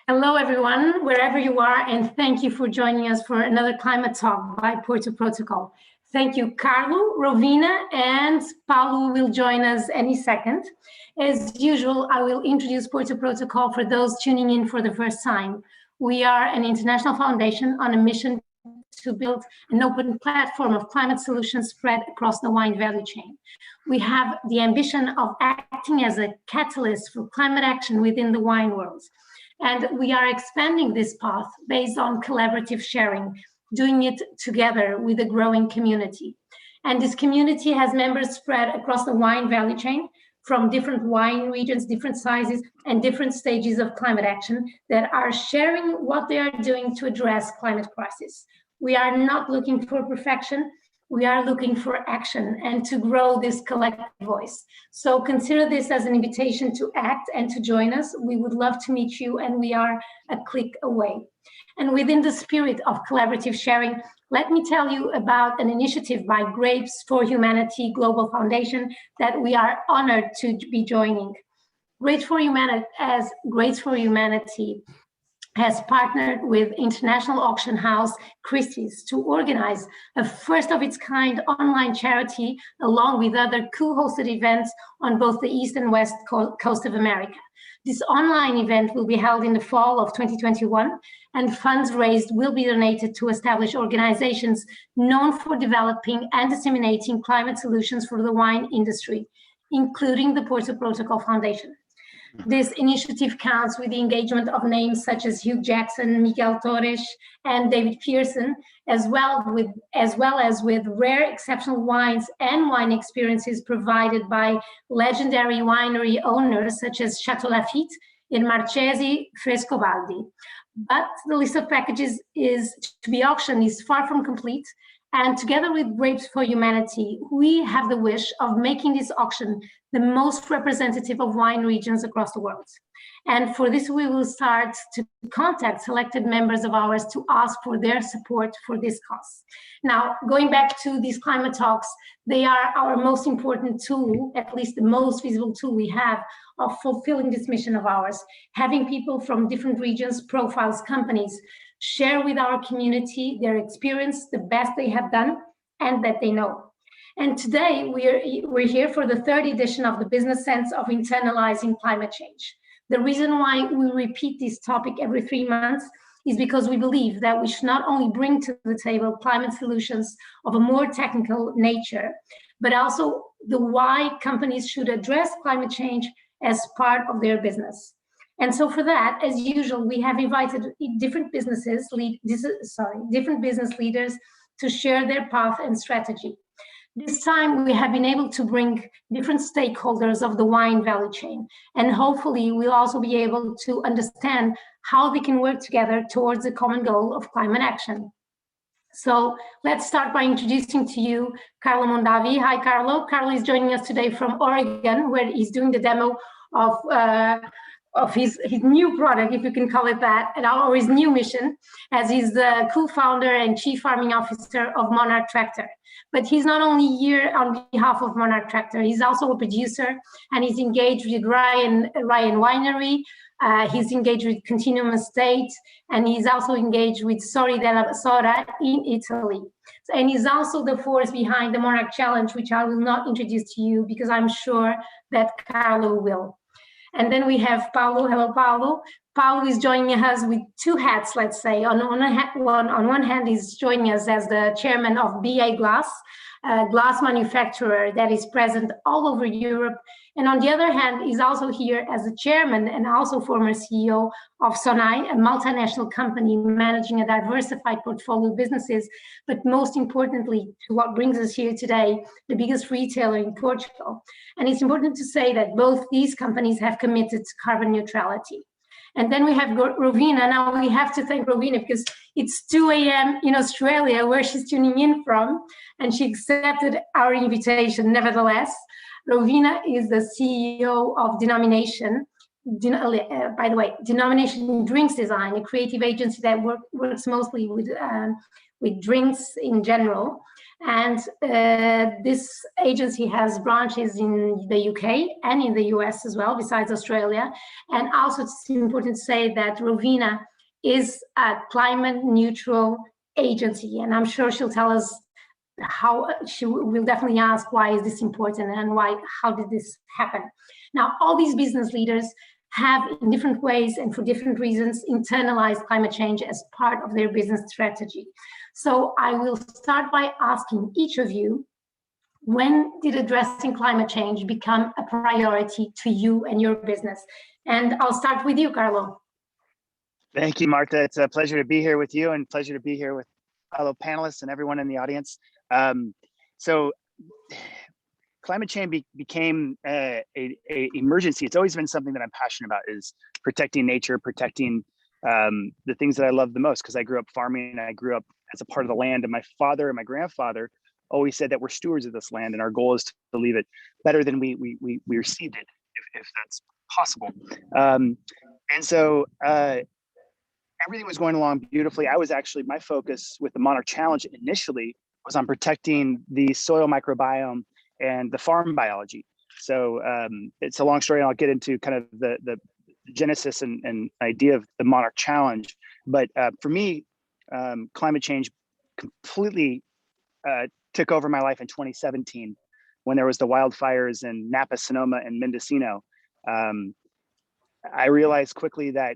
Hello, everyone, wherever you are, and thank you for joining us for another climate talk by Porto Protocol. Thank you, Carlo, Rovina, and Paulo will join us any second. As usual, I will introduce Porto Protocol for those tuning in for the first time. We are an international foundation on a mission to build an open platform of climate solutions spread across the wine value chain. We have the ambition of acting as a catalyst for climate action within the wine world. And we are expanding this path based on collaborative sharing, doing it together with a growing community. And this community has members spread across the wine value chain from different wine regions, different sizes, and different stages of climate action that are sharing what they are doing to address climate crisis. We are not looking for perfection. We are looking for action and to grow this collective voice. So consider this as an invitation to act and to join us. We would love to meet you, and we are a click away. And within the spirit of collaborative sharing, let me tell you about an initiative by Grapes for Humanity Global Foundation that we are honored to be joining. Grapes for Humanity has partnered with international auction house Christie's to organize a first-of-its-kind online charity along with other co-hosted events on both the East and West coast of America. This online event will be held in the fall of 2021, and funds raised will be donated to establish organizations known for developing and disseminating climate solutions for the wine industry, including the Porto Protocol Foundation. This initiative counts with the engagement of names such as Hugh Jackson, Miguel Torres, and David Pearson, as well as with rare exceptional wines and wine experiences provided by legendary winery owners such as Chateau Lafite in Marchesi, Frescobaldi. But the list of packages to be auctioned is far from complete. And together with Grapes for Humanity, we have the wish of making this auction the most representative of wine regions across the world. And for this, we will start to contact selected members of ours to ask for their support for this cause. Now, going back to these climate talks, they are our most important tool, at least the most visible tool we have of fulfilling this mission of ours, having people from different regions, profiles, companies, share with our community their experience, the best they have done and that they know. And today we're here for the third edition of the Business Sense of Internalizing Climate Change. The reason why we repeat this topic every 3 months is because we believe that we should not only bring to the table climate solutions of a more technical nature, but also the why companies should address climate change as part of their business. And so for that, as usual, we have invited different business leaders to share their path and strategy. This time, we have been able to bring different stakeholders of the wine value chain, and hopefully we'll also be able to understand how they can work together towards a common goal of climate action. So let's start by introducing to you Carlo Mondavi. Hi, Carlo. Carlo is joining us today from Oregon, where he's doing the demo of his new product, if you can call it that, or his new mission, as he's the co-founder and chief farming officer of Monarch Tractor. But he's not only here on behalf of Monarch Tractor, he's also a producer, and he's engaged with Ryan Winery, he's engaged with Continuum Estate, and he's also engaged with Sori della Sora in Italy. And he's also the force behind the Monarch Challenge, which I will not introduce to you because I'm sure that Carlo will. And then we have Paulo. Hello, Paulo. Paulo is joining us with two hats, let's say. On one hand, he's joining us as the chairman of BA Glass, a glass manufacturer that is present all over Europe. And on the other hand, he's also here as the chairman and also former CEO of Sonai, a multinational company managing a diversified portfolio of businesses, but most importantly, to what brings us here today, the biggest retailer in Portugal. And it's important to say that both these companies have committed to carbon neutrality. And then we have Rovina. Now we have to thank Rovina because it's 2 a.m. in Australia, where she's tuning in from, and she accepted our invitation nevertheless. Rovina is the CEO of Denomination. By the way, Denomination Drinks Design, a creative agency that works mostly with drinks in general. And this agency has branches in the UK and in the US as well, besides Australia. And also it's important to say that Rovina is a climate neutral agency. And I'm sure she'll tell us how. She will definitely ask why is this important and how did this happen. Now, all these business leaders have, in different ways and for different reasons, internalized climate change as part of their business strategy. So I will start by asking each of you, when did addressing climate change become a priority to you and your business? And I'll start with you, Carlo. Thank you, Marta. It's a pleasure to be here with you and pleasure to be here with fellow panelists and everyone in the audience. So climate change became a emergency. It's always been something that I'm passionate about, is protecting nature, protecting the things that I love the most, because I grew up farming and I grew up as a part of the land. And my father and my grandfather always said that we're stewards of this land and our goal is to leave it better than we received it, if that's possible. And so everything was going along beautifully. I was actually, my focus with the Monarch Challenge initially was on protecting the soil microbiome and the farm biology. So it's a long story, and I'll get into kind of the genesis and idea of the Monarch Challenge. But for me, climate change completely took over my life in 2017 when there was the wildfires in Napa, Sonoma, and Mendocino. I realized quickly that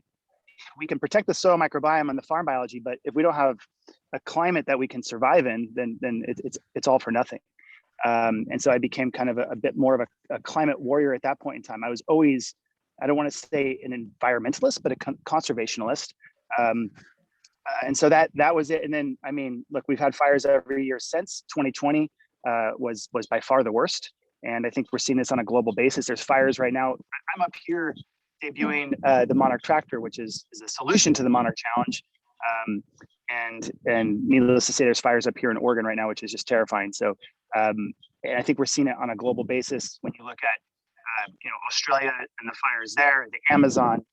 we can protect the soil microbiome and the farm biology, but if we don't have a climate that we can survive in, then it's all for nothing. And so I became kind of a bit more of a climate warrior at that point in time. I was always, I don't want to say an environmentalist, but a conservationalist. And so that was it. And then, I mean, look, we've had fires every year since. 2020 was by far the worst. And I think we're seeing this on a global basis. There's fires right now. I'm up here debuting the Monarch Tractor, which is a solution to the Monarch Challenge. And needless to say, there's fires up here in Oregon right now, which is just terrifying. So and I think we're seeing it on a global basis. When you look at Australia and the fires there, the Amazon,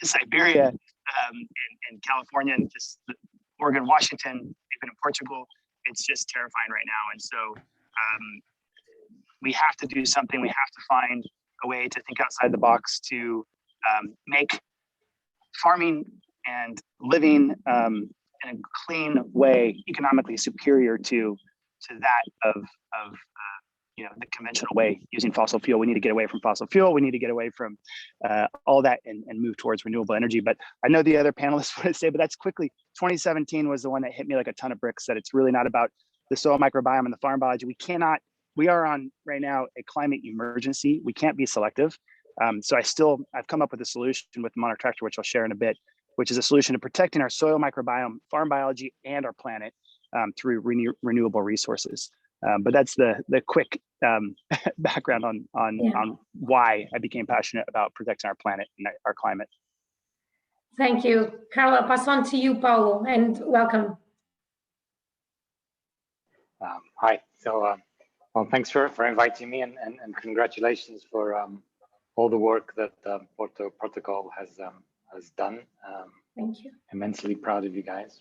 Siberia, and California, and just Oregon, Washington, even in Portugal, it's just terrifying right now. And so we have to do something. We have to find a way to think outside the box to make farming and living in a clean way economically superior to that of the conventional way using fossil fuel. We need to get away from fossil fuel. We need to get away from all that and move towards renewable energy. But I know the other panelists want to say, but that's quickly, 2017 was the one that hit me like a ton of bricks, that it's really not about the soil microbiome and the farm biology. We are on right now a climate emergency. We can't be selective. So I've come up with a solution with the Monarch Tractor, which I'll share in a bit, which is a solution to protecting our soil microbiome, farm biology, and our planet through renewable resources. But that's the quick background on why I became passionate about protecting our planet and our climate. Thank you. Carla, pass on to you, Paulo, and welcome. Hi. So, well, thanks for inviting me, and congratulations for all the work that Porto Protocol has done. Thank you. Immensely proud of you guys.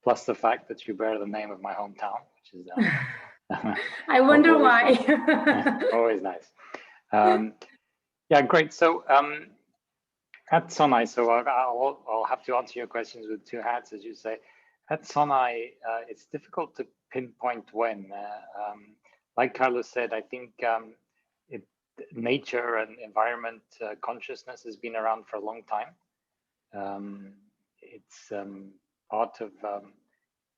Plus the fact that you bear the name of my hometown, which is I wonder why. Nice. Always nice. Yeah, great. So at Sonai, so I'll have to answer your questions with two hats, as you say. At Sonai, it's difficult to pinpoint when. Like Carlos said, I think nature and environment consciousness has been around for a long time. It's part of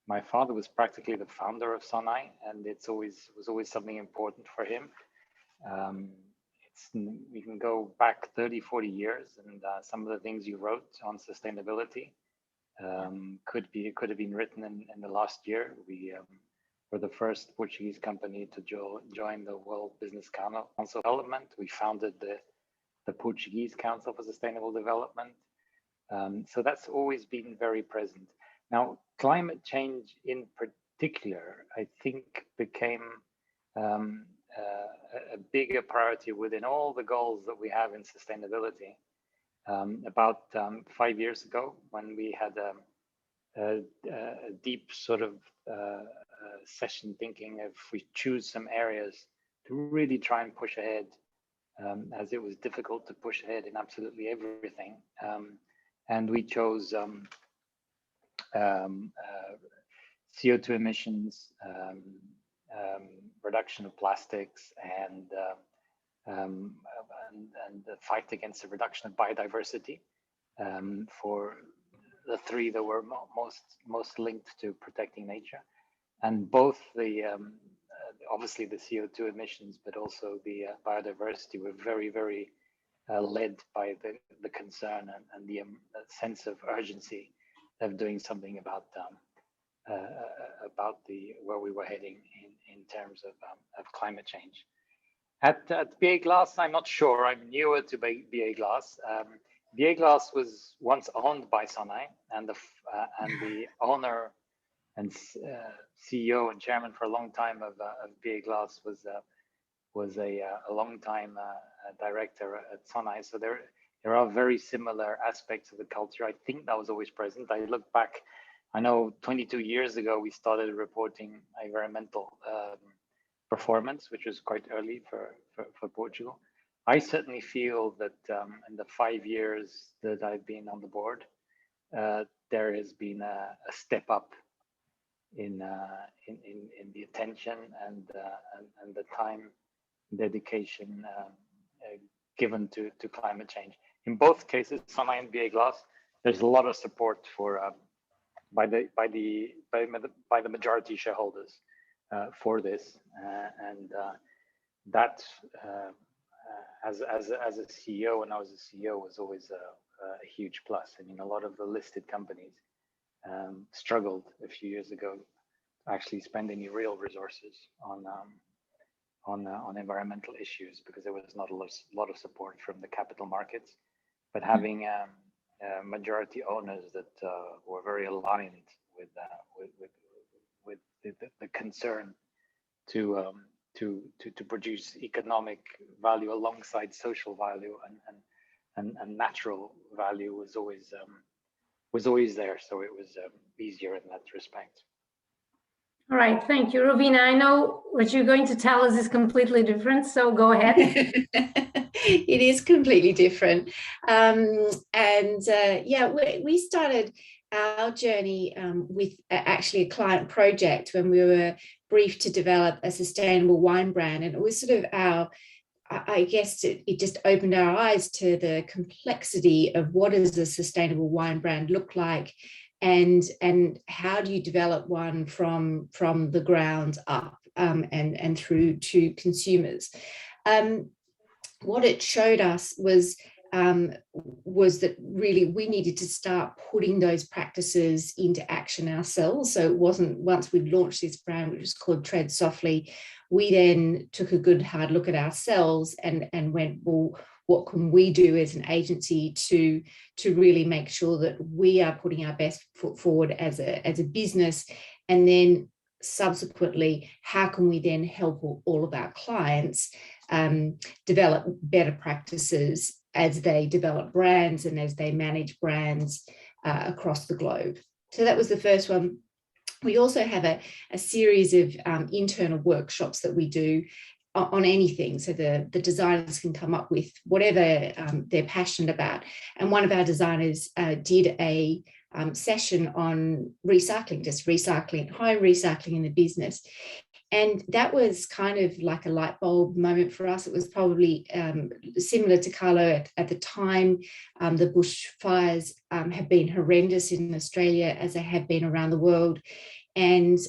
my father was practically the founder of Sonai, and was always something important for him. We can go back 30, 40 years, and some of the things you wrote on sustainability could have been written in the last year. We were the first Portuguese company to join the World Business Council Development. We founded the Portuguese Council for Sustainable Development. So that's always been very present. Now, climate change in particular, I think, became a bigger priority within all the goals that we have in sustainability. About 5 years ago, when we had deep sort of session thinking if we choose some areas to really try and push ahead, as it was difficult to push ahead in absolutely everything. And we chose CO2 emissions, reduction of plastics, and the fight against the reduction of biodiversity for the three that were most linked to protecting nature. And both the obviously the CO2 emissions, but also the biodiversity were very, very led by the concern and the sense of urgency of doing something about where we were heading in terms of climate change. At BA Glass, I'm not sure. I'm newer to BA Glass. BA Glass was once owned by Sonai, and the owner and CEO and chairman for a long time of BA Glass was a long time director at Sonai. So there are very similar aspects of the culture. I think that was always present. I look back, I know 22 years ago we started reporting environmental performance, which was quite early for Portugal. I certainly feel that in the 5 years that I've been on the board, there has been a step up in the attention and the time dedication given to climate change. In both cases, Sonai and BA Glass, there's a lot of support for by the majority shareholders for this, and that as a CEO, when I was a CEO, was always a huge plus. I mean, a lot of the listed companies struggled a few years ago to actually spend any real resources on environmental issues because there was not a lot of support from the capital markets. But having majority owners that were very aligned with the concern to produce economic value alongside social value and natural value was always there. So it was easier in that respect. All right, thank you, Rovina. I know what you're going to tell us is completely different, so go ahead. It is completely different. Yeah, we started our journey with actually a client project when we were briefed to develop a sustainable wine brand. And it was sort of I guess it just opened our eyes to the complexity of what does a sustainable wine brand look like, and how do you develop one from the ground up and through to consumers. What it showed us was that really we needed to start putting those practices into action ourselves. So it wasn't once we'd launched this brand, which was called Tread Softly, we then took a good hard look at ourselves and went, well, what can we do as an agency to really make sure that we are putting our best foot forward as a business, and then subsequently, how can we then help all of our clients develop better practices as they develop brands and as they manage brands across the globe. So that was the first one. We also have a series of internal workshops that we do on anything. So the designers can come up with whatever they're passionate about. And one of our designers did a session on recycling, just recycling, home recycling in the business. And that was kind of like a light bulb moment for us. It was probably similar to Carlo at the time. The bushfires have been horrendous in Australia as they have been around the world. And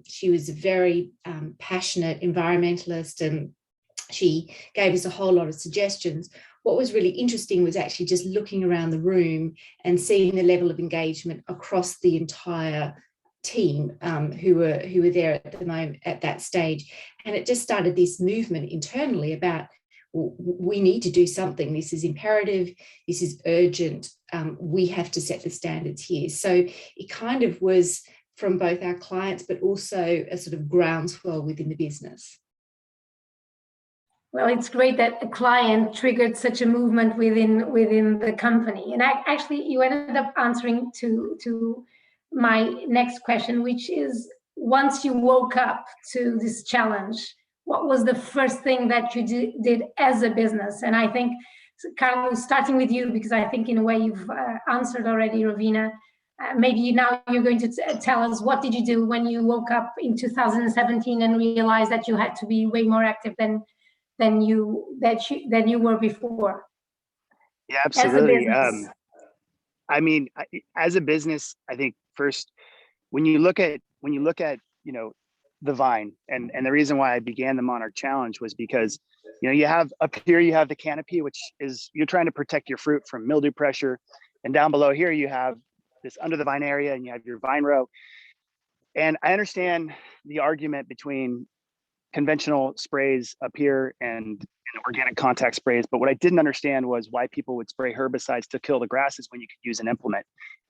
she was a very passionate environmentalist, and she gave us a whole lot of suggestions. What was really interesting was actually just looking around the room and seeing the level of engagement across the entire team who were there at the moment at that stage. And it just started this movement internally about, well, we need to do something. This is imperative. This is urgent. We have to set the standards here. So it kind of was from both our clients, but also a sort of groundswell within the business. Well, it's great that a client triggered such a movement within the company. And actually, you ended up answering to my next question, which is, once you woke up to this challenge, what was the first thing that you did as a business? And I think, Carlos, starting with you, because I think in a way you've answered already, Ravina. Maybe now you're going to tell us, what did you do when you woke up in 2017 and realized that you had to be way more active than you were before? Yeah, absolutely. As a business. As a business, I think first, when you look at the vine, and the reason why I began the Monarch Challenge was because you have up here, you have the canopy, which is you're trying to protect your fruit from mildew pressure, and down below here you have this under the vine area, and you have your vine row. And I understand the argument between conventional sprays up here and organic contact sprays, but what I didn't understand was why people would spray herbicides to kill the grasses when you could use an implement.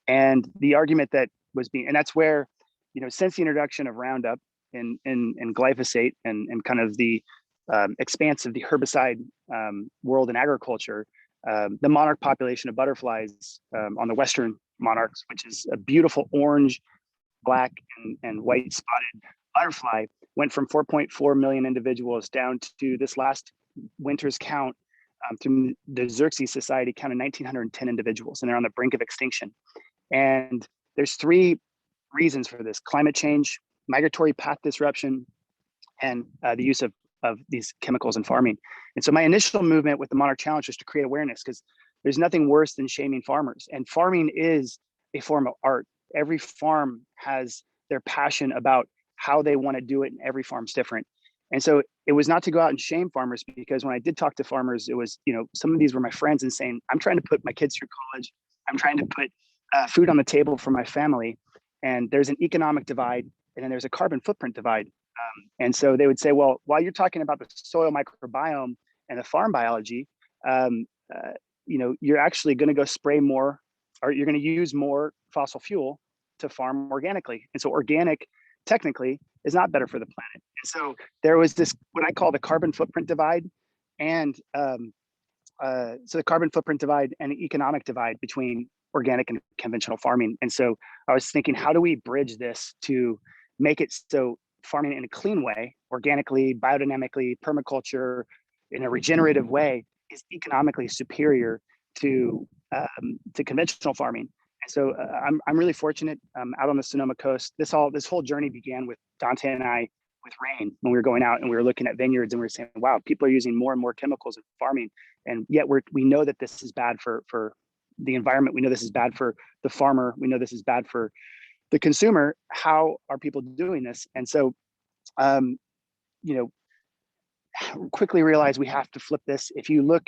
And the argument that was being, and that's where, since the introduction of Roundup and glyphosate and kind of the expanse of the herbicide world in agriculture, the monarch population of butterflies on the Western monarchs, which is a beautiful orange, black, and white spotted butterfly, went from 4.4 million individuals down to this last winter's count through the Xerxes Society counted 1,910 individuals, and they're on the brink of extinction. And there's three reasons for this: climate change, migratory path disruption, and the use of these chemicals in farming. And so my initial movement with the Monarch Challenge was to create awareness, because there's nothing worse than shaming farmers. And farming is a form of art. Every farm has their passion about how they want to do it, and every farm's different. And so it was not to go out and shame farmers, because when I did talk to farmers, it was, some of these were my friends and saying, I'm trying to put my kids through college. I'm trying to put food on the table for my family. And there's an economic divide, and then there's a carbon footprint divide. And so they would say, well, while you're talking about the soil microbiome and the farm biology, you're actually going to go spray more, or you're going to use more fossil fuel to farm organically. And so organic technically is not better for the planet. And so there was this, what I call the carbon footprint divide, and so the carbon footprint divide and the economic divide between organic and conventional farming. And so I was thinking, how do we bridge this to make it so farming in a clean way, organically, biodynamically, permaculture, in a regenerative way, is economically superior to conventional farming. And so I'm really fortunate out on the Sonoma coast. This whole journey began with Dante and I with rain, when we were going out and we were looking at vineyards, and we were saying, wow, people are using more and more chemicals in farming. And yet we know that this is bad for the environment. We know this is bad for the farmer. We know this is bad for the consumer. How are people doing this? And so, quickly realized we have to flip this. If you look,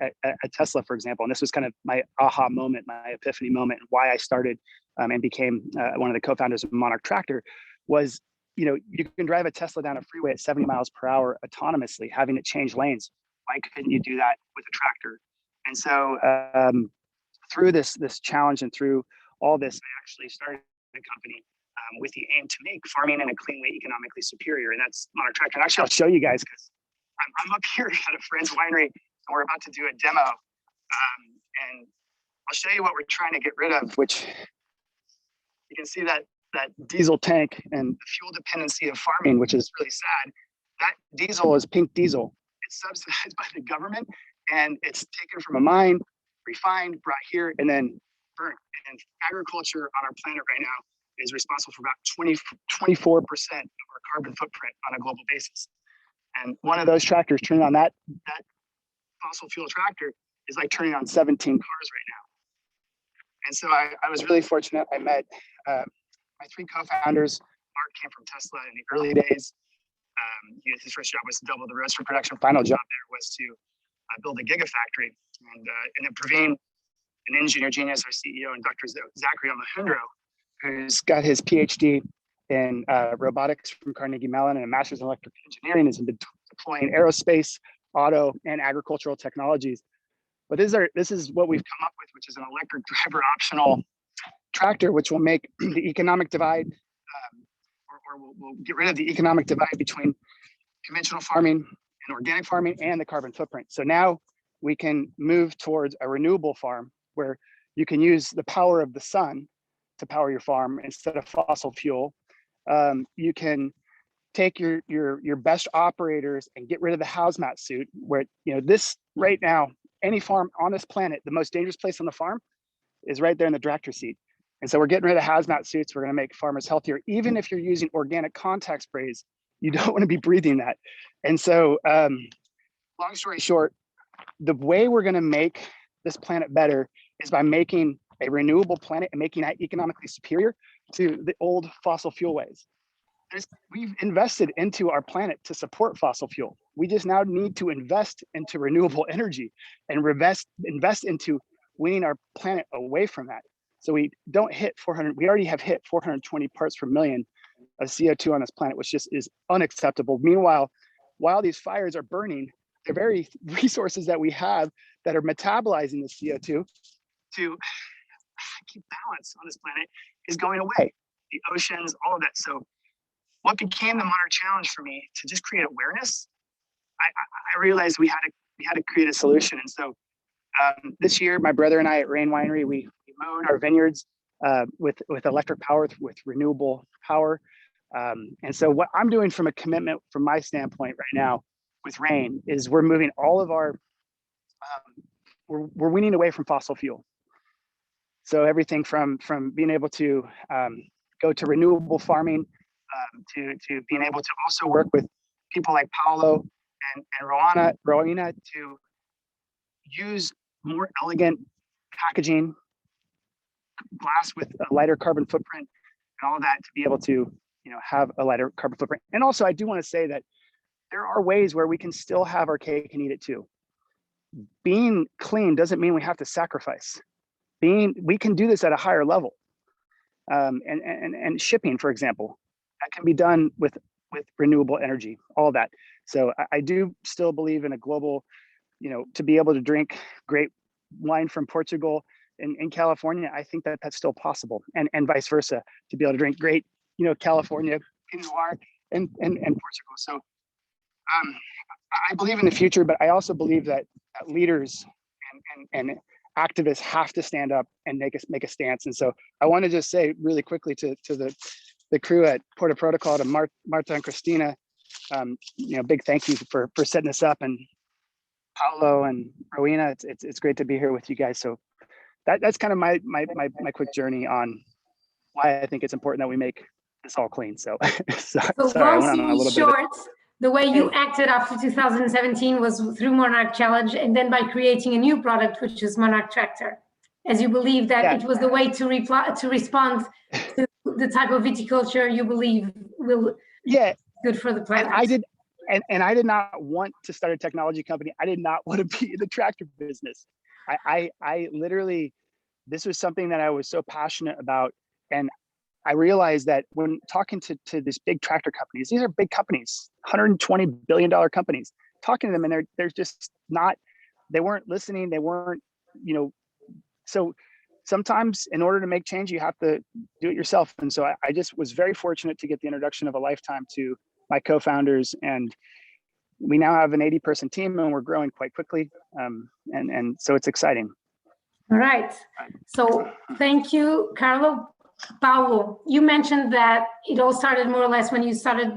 at Tesla, for example, and this was kind of my aha moment, my epiphany moment, and why I started and became one of the co-founders of Monarch Tractor, was, you can drive a Tesla down a freeway at 70 miles per hour autonomously, having it change lanes. Why couldn't you do that with a tractor? And so through this challenge and through all this, I actually started a company with the aim to make farming in a clean way economically superior, and that's Monarch Tractor. And actually, I'll show you guys, because I'm up here at a friend's winery, and we're about to do a demo, and I'll show you what we're trying to get rid of, which you can see that diesel tank and the fuel dependency of farming, which is really sad. That diesel is pink diesel. It's subsidized by the government, and it's taken from a mine, refined, brought here, and then burnt. And agriculture on our planet right now is responsible for about 24% of our carbon footprint on a global basis. And one of those tractors turning on that fossil fuel tractor is like turning on 17 cars right now. And so I was really fortunate. I met my three co-founders. Mark came from Tesla in the early days. His first job was to double the roaster production. Final job there was to build a gigafactory. And then Praveen, an engineer genius, our CEO, and Dr. Zachary Alejandro, who's got his PhD in robotics from Carnegie Mellon and a master's in electrical engineering, has been deploying aerospace, auto, and agricultural technologies. But this is what we've come up with, which is an electric driver optional tractor, which will make the economic divide, or we'll get rid of the economic divide between conventional farming and organic farming and the carbon footprint. So now we can move towards a renewable farm where you can use the power of the sun to power your farm instead of fossil fuel. You can take your best operators and get rid of the hazmat suit, where, you know, this right now, any farm on this planet, the most dangerous place on the farm is right there in the tractor seat. And so we're getting rid of hazmat suits. We're going to make farmers healthier. Even if you're using organic contact sprays, you don't want to be breathing that. And so long story short, the way we're going to make this planet better is by making a renewable planet and making that economically superior to the old fossil fuel ways. We've invested into our planet to support fossil fuel. We just now need to invest into renewable energy and invest into weaning our planet away from that. So we don't hit 400, we already have hit 420 parts per million of CO2 on this planet, which just is unacceptable. Meanwhile, while these fires are burning, the very resources that we have that are metabolizing the CO2 to keep balance on this planet is going away. The oceans, all of that. So what became the Monarch Challenge for me to just create awareness, I realized we had to create a solution. And so this year, my brother and I at Rain Winery, we mowed our vineyards with electric power, with renewable power. And so what I'm doing from a commitment from my standpoint right now with Rain is we're moving all of our, we're weaning away from fossil fuel. So everything from being able to go to renewable farming, to being able to also work with people like Paolo and Rowena to use more elegant packaging, glass with a lighter carbon footprint, and all that to be able to, you know, have a lighter carbon footprint. And also, I do want to say that there are ways where we can still have our cake and eat it too. Being clean doesn't mean we have to sacrifice. We can do this at a higher level. And shipping, for example, that can be done with renewable energy, all that. So I do still believe in a global, you know, to be able to drink great wine from Portugal in California, I think that that's still possible, and vice versa, to be able to drink great, you know, California Pinot Noir and Portugal. So I believe in the future, but I also believe that leaders and activists have to stand up and make a stance. And so I want to just say really quickly to the crew at Porta Protocol, to Marta and Christina, you know, big thank you for setting this up, and Paolo and Rowena, it's great to be here with you guys. So that's kind of my quick journey on why I think it's important that we make this all clean. So sorry, I went on a little short, the way you acted after 2017 was through Monarch Challenge, and then by creating a new product, which is Monarch Tractor, as you believe that it was the way to respond to the type of viticulture you believe will be good for the planet. And I did not want to start a technology company. I did not want to be in the tractor business. I literally, this was something that I was so passionate about. And I realized that when talking to these big tractor companies, these are big companies, $120 billion companies, talking to them, and they're just not, they weren't listening. They weren't, you know, so sometimes in order to make change, you have to do it yourself. And so I just was very fortunate to get the introduction of a lifetime to my co-founders, and we now have an 80-person team, and we're growing quite quickly. And so it's exciting. All right. So thank you, Carlo. Paolo, you mentioned that it all started more or less when you started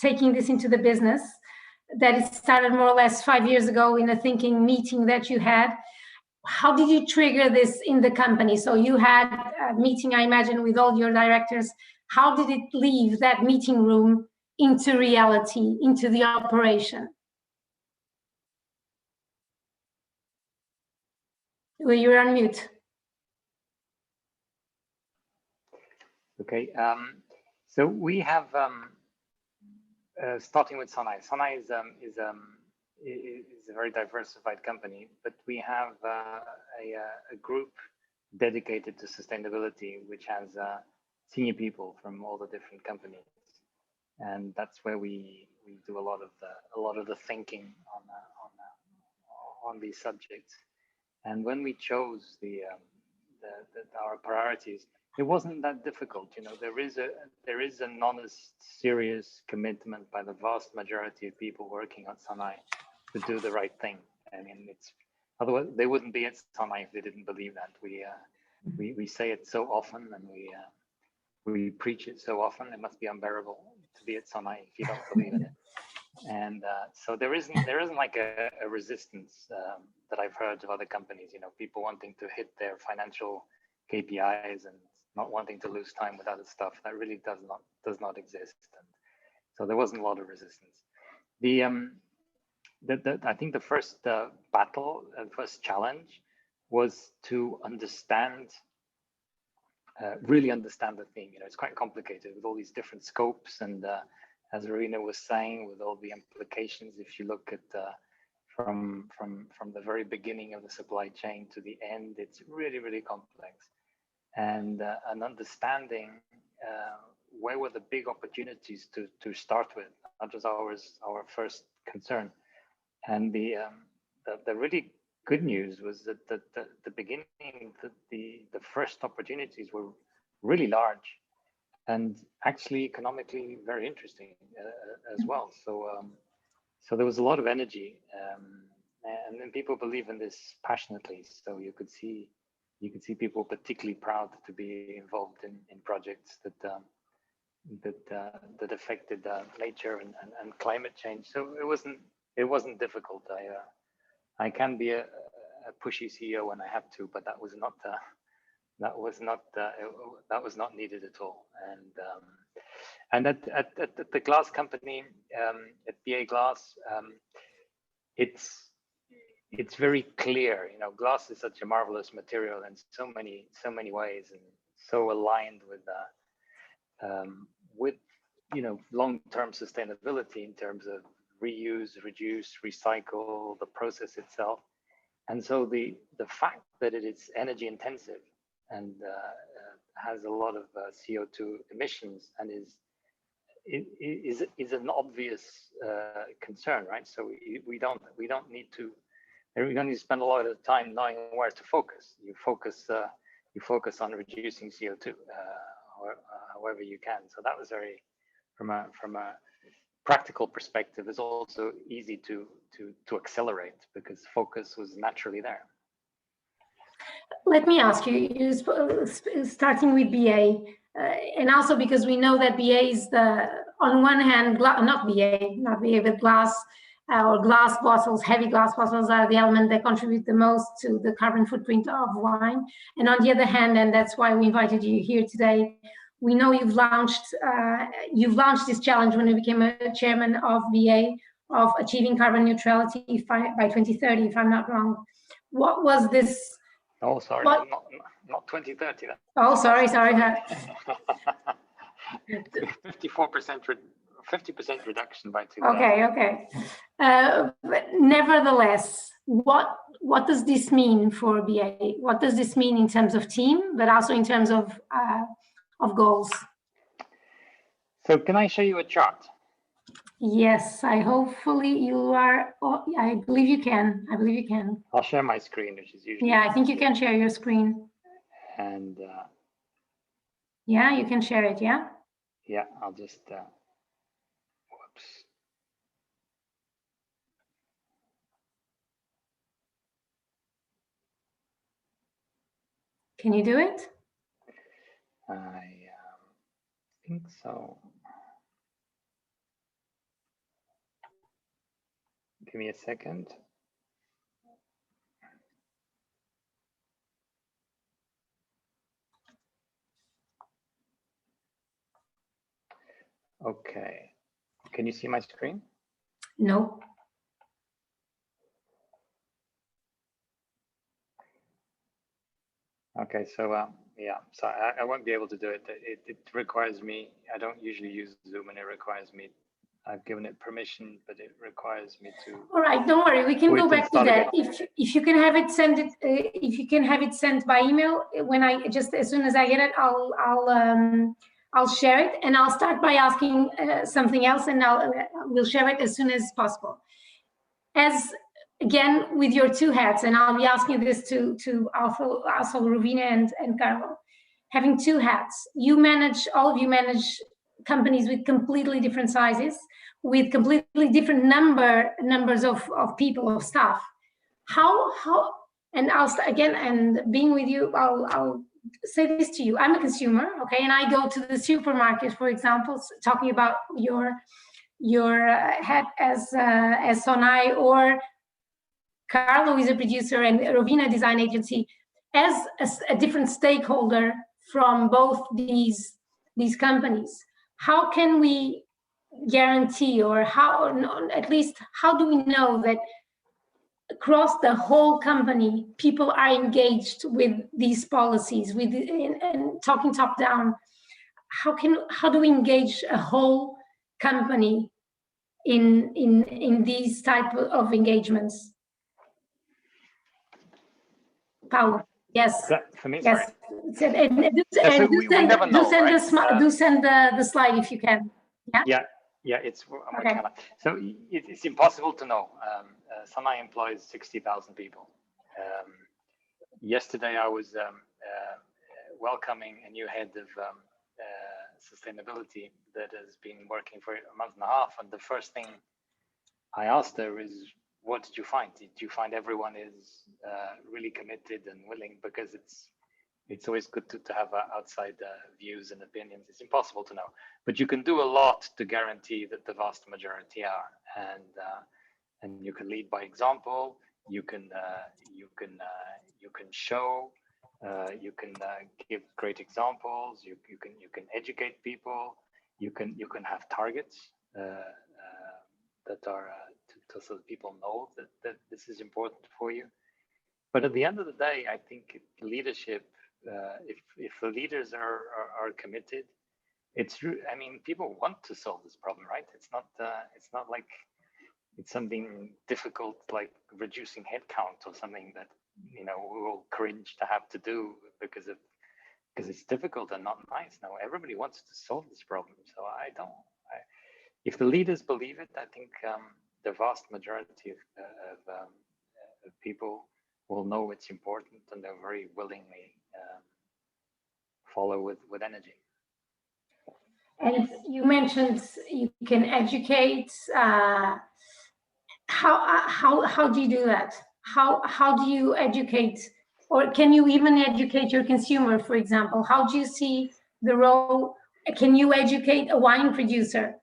taking this into the business, that it started more or less 5 years ago in a thinking meeting that you had. How did you trigger this in the company? So you had a meeting, I imagine, with all your directors. How did it leave that meeting room into reality, into the operation? Well, you're on mute. Okay, so we have, starting with Sonai. Sonai is a very diversified company, but we have a group dedicated to sustainability, which has senior people from all the different companies, and that's where we do a lot of the thinking on these subjects. And when we chose our priorities, it wasn't that difficult. You know, there is an honest, serious commitment by the vast majority of people working at Sonai to do the right thing. I mean, otherwise they wouldn't be at Sonai if they didn't believe that. we say it so often, and we preach it so often. It must be unbearable to be at Sonai if you don't believe in it. And so there isn't like a resistance that I've heard of other companies. You know, people wanting to hit their financial KPIs and not wanting to lose time with other stuff. That really does not exist. And so there wasn't a lot of resistance. I think the first battle and first challenge was to understand. Really understand the thing. You know, it's quite complicated with all these different scopes, and as Arina was saying, with all the implications. If you look at from the very beginning of the supply chain to the end, it's really complex. And understanding where were the big opportunities to start with, that was our first concern. And the really good news was that the beginning, the first opportunities were really large, and actually economically very interesting as well. So there was a lot of energy, and then people believe in this passionately. So you could see people particularly proud to be involved in projects that affected nature and climate change. So it wasn't difficult. I can be a pushy CEO when I have to, but that was not needed at all. And at the glass company, at BA Glass, it's very clear. You know, glass is such a marvelous material in so many ways, and so aligned with you know, long-term sustainability in terms of reuse, reduce, recycle, the process itself. And so the fact that it is energy intensive and has a lot of CO2 emissions and is an obvious concern, right? So we don't need to spend a lot of time knowing where to focus. You focus on reducing CO2 or however you can. So that was very, from a practical perspective, is also easy to accelerate because focus was naturally there. Let me ask you, starting with BA, and also because we know that BA is on one hand, not BA, but glass or glass bottles, heavy glass bottles are the element that contribute the most to the carbon footprint of wine. And on the other hand, and that's why we invited you here today, we know you've launched this challenge when you became a chairman of BA of achieving carbon neutrality by 2030, if I'm not wrong. What was this? Oh, sorry, not 2030. Oh, sorry. 50% reduction by 2030. Okay. But nevertheless, what does this mean for BA? What does this mean in terms of team, but also in terms of goals? So can I show you a chart? Yes, hopefully you are. Oh, I believe you can. I'll share my screen, which is usually. Yeah, I think you can share your screen. And yeah, you can share it. Yeah. Yeah, I'll just. Whoops. Can you do it? I think so. Give me a second. Okay. Can you see my screen? No. Okay, so yeah, so I won't be able to do it. It requires me. I don't usually use Zoom, and it requires me. I've given it permission, but it requires me to. All right, don't worry. We can go back to that. If you can have it sent sent by email, when as soon as I get it, I'll share it, and I'll start by asking something else, and we'll share it as soon as possible. As again with your two hats, and I'll be asking this to also Rovina and Carlo. Having two hats, all of you manage companies with completely different sizes, with completely different numbers of people, of staff. How and again, and being with you, I'll say this to you. I'm a consumer, okay, and I go to the supermarket, for example, talking about your head as Sonai, or Carlo is a producer and Rovina Design Agency, as a different stakeholder from both these companies. How can we guarantee, or at least how do we know that across the whole company people are engaged with these policies, and talking top down? How do we engage a whole company in these type of engagements? Paolo, yes. For me, yes. sorry. Do send the slide if you can. Yeah, it's okay. So it's impossible to know. Sanai employs 60,000 people. Yesterday I was welcoming a new head of sustainability that has been working for a month and a half, and the first thing I asked her is, what did you find? Did you find everyone is really committed and willing? Because it's always good to have outside views and opinions. It's impossible to know, but you can do a lot to guarantee that the vast majority are. And you can lead by example. You can show. You can give great examples. You can educate people. You can have targets that are so that people know that this is important for you. But at the end of the day, I think leadership, if the leaders are committed, it's true. I mean, people want to solve this problem, right? It's not like it's something difficult, like reducing headcount or something that we will cringe to have to do because it's difficult and not nice. No, everybody wants to solve this problem. So if the leaders believe it, I think the vast majority of people will know it's important, and they'll very willingly follow with energy. And you mentioned you can educate. How do you do that? How do you educate, or can you even educate your consumer, for example? How do you see the role? Can you educate a wine producer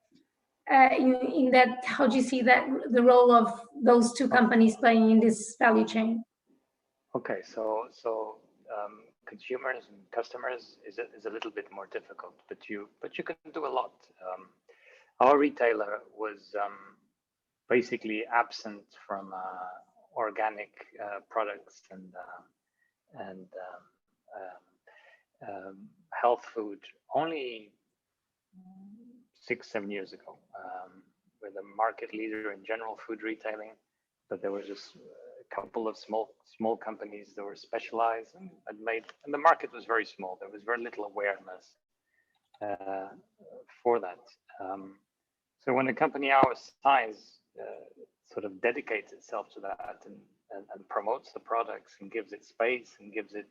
in that? How do you see that the role of those two companies playing in this value chain? Okay, so consumers and customers is a little bit more difficult, but you can do a lot. Our retailer was basically absent from organic products and health food only 6-7 years ago. We're the market leader in general food retailing, but there was just a couple of small companies that were specialized and the market was very small. There was very little awareness for that. So when a company our size sort of dedicates itself to that and promotes the products and gives it space and gives it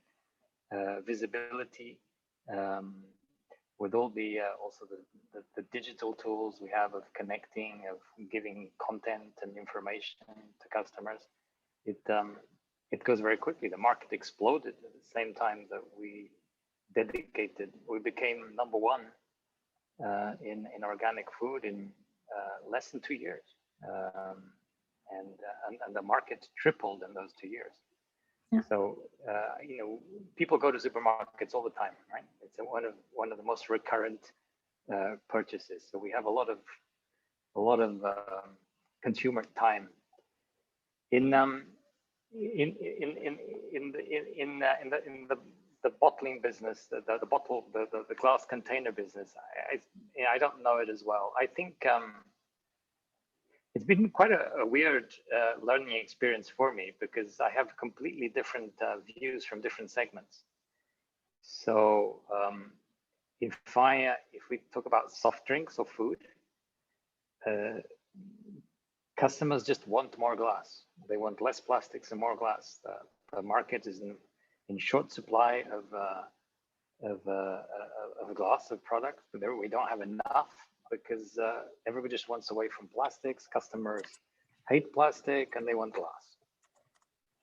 visibility, with all the also the digital tools we have of connecting, of giving content and information to customers, it goes very quickly. The market exploded at the same time that we became number one in organic food in less than 2 years, and the market tripled in those 2 years. Yeah. So people go to supermarkets all the time, right? It's one of the most recurrent purchases. So we have a lot of consumer time in the bottling business, the glass container business. I don't know it as well. I think it's been quite a weird learning experience for me, because I have completely different views from different segments. So if we talk about soft drinks or food, customers just want more glass. They want less plastics and more glass. The market is in short supply of glass, of products, but we don't have enough, because everybody just wants away from plastics. Customers hate plastic and they want glass.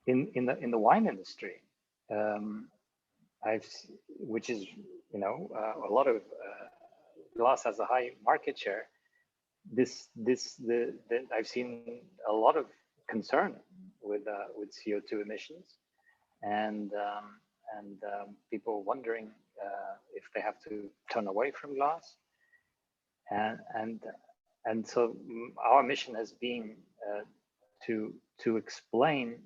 in the wine industry, which is, you know, a lot of glass has a high market share. I've seen a lot of concern with CO2 emissions, and people wondering if they have to turn away from glass, and so our mission has been to explain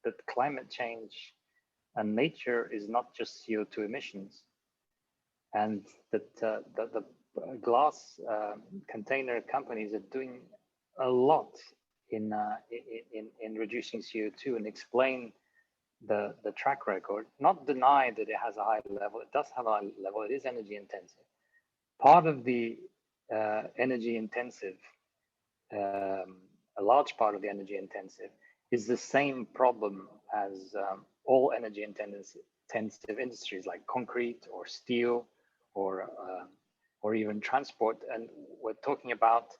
that climate change and nature is not just CO2 emissions, and that the glass container companies are doing a lot in reducing CO2, and explain the track record, not deny that it has a high level. It does have a high level. It is energy intensive. Part of the energy intensive, a large part of the energy intensive is the same problem as all energy intensive industries like concrete or steel or even transport. And we're talking about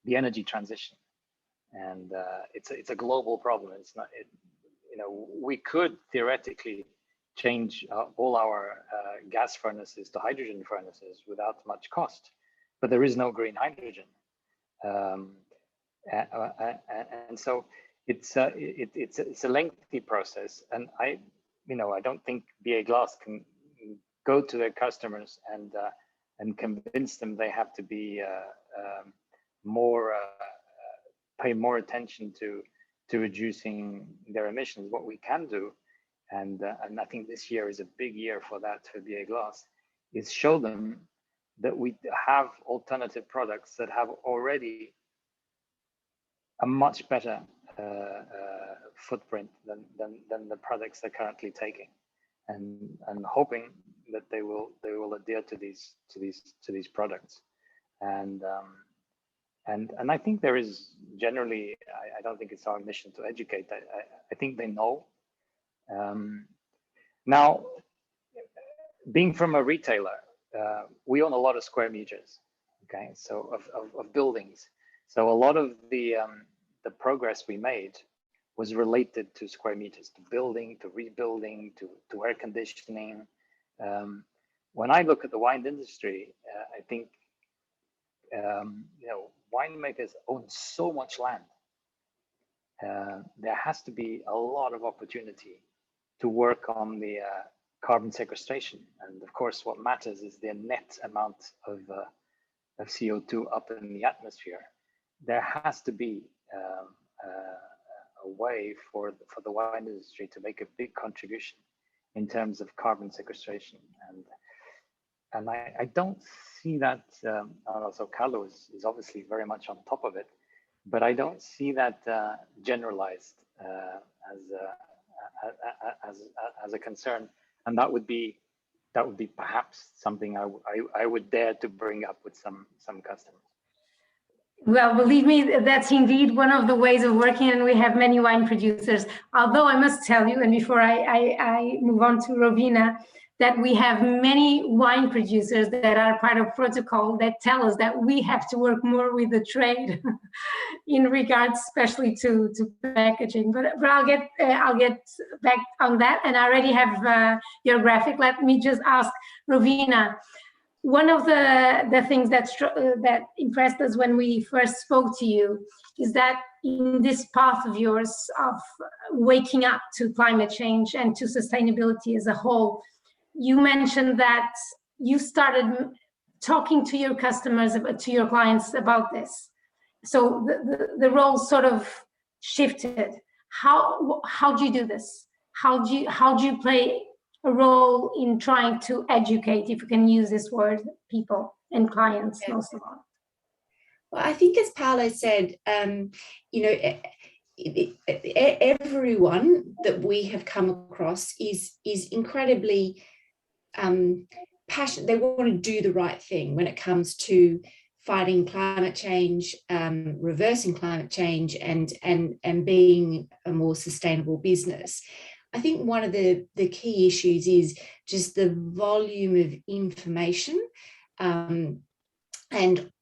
the energy transition, and it's a global problem. It's not, you know, we could theoretically change all our gas furnaces to hydrogen furnaces without much cost, but there is no green hydrogen. And so it's a lengthy process, and I don't think BA Glass can go to their customers and convince them they have to be pay more attention to reducing their emissions. What we can do, and I think this year is a big year for that for BA Glass, is show them that we have alternative products that have already a much better footprint than the products they're currently taking, and hoping that they will adhere to these products. And I think there is generally, I don't think it's our mission to educate. I think they know. Now, being from a retailer, we own a lot of square meters, okay, so of buildings. So a lot of the progress we made was related to square meters, to building, to rebuilding, to air conditioning. When I look at the wine industry, I think winemakers own so much land. There has to be a lot of opportunity to work on the carbon sequestration, and of course, what matters is the net amount of CO2 up in the atmosphere. There has to be a way for the wine industry to make a big contribution in terms of carbon sequestration, and I don't see that. Also, Carlo is obviously very much on top of it, but I don't see that generalized as a concern, and that would be perhaps something I would dare to bring up with some customers. Well, believe me, that's indeed one of the ways of working, and we have many wine producers. Although I must tell you, and before I move on to Rovina, that we have many wine producers that are part of protocol that tell us that we have to work more with the trade in regards, especially to packaging. But I'll get back on that, and I already have your graphic. Let me just ask Rovina. One of the things that impressed us when we first spoke to you is that in this path of yours of waking up to climate change and to sustainability as a whole, you mentioned that you started talking to your customers, to your clients about this. So the role sort of shifted. How do you do this? How do you play a role in trying to educate, if you can use this word, people and clients most of all? Well, I think as Paolo said, everyone that we have come across is incredibly passionate. They want to do the right thing when it comes to fighting climate change, reversing climate change, and being a more sustainable business. I think one of the key issues is just the volume of information and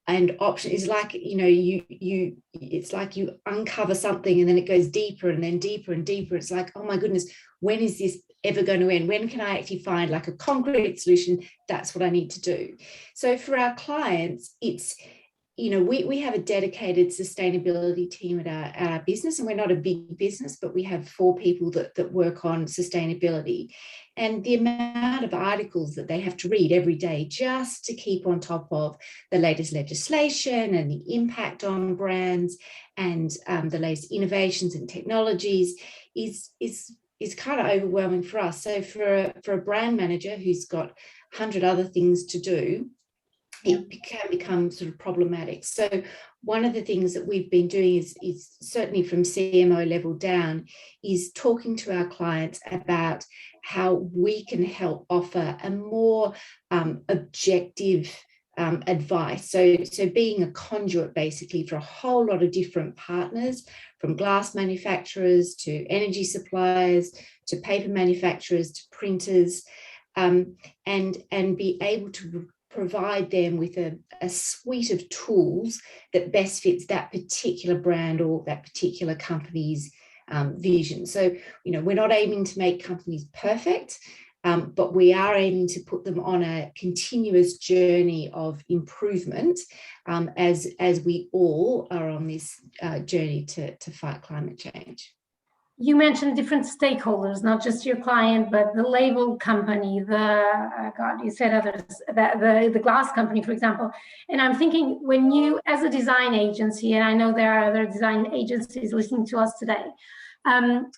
and option is like, it's like you uncover something and then it goes deeper and then deeper and deeper. It's like, oh my goodness, when is this ever going to end? When can I actually find like a concrete solution? That's what I need to do. So for our clients, it's, we have a dedicated sustainability team at our business, and we're not a big business, but we have 4 people that work on sustainability. And the amount of articles that they have to read every day just to keep on top of the latest legislation and the impact on brands and the latest innovations and technologies is kind of overwhelming for us. So for a brand manager who's got 100 other things to do, it can become sort of problematic. So one of the things that we've been doing is certainly from CMO level down, is talking to our clients about how we can help offer a more objective advice. So being a conduit basically for a whole lot of different partners, from glass manufacturers to energy suppliers to paper manufacturers to printers, and be able to provide them with a suite of tools that best fits that particular brand or that particular company's vision. So, we're not aiming to make companies perfect, but we are aiming to put them on a continuous journey of improvement, as we all are on this journey to fight climate change. You mentioned different stakeholders, not just your client, but the label company, you said others, the glass company, for example. And I'm thinking, when you, as a design agency, and I know there are other design agencies listening to us today,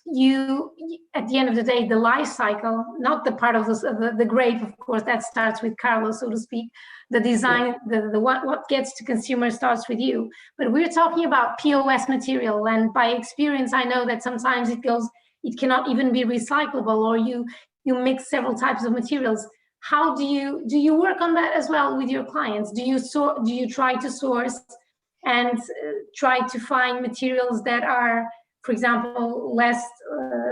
you, at the end of the day, the life cycle, not the part of the grape, of course, that starts with Carlos, so to speak. The design, the what gets to consumer starts with you. But we're talking about POS material, and by experience, I know that sometimes it cannot even be recyclable, or you mix several types of materials. How do you work on that as well with your clients? Do you try to source and try to find materials that are, for example, less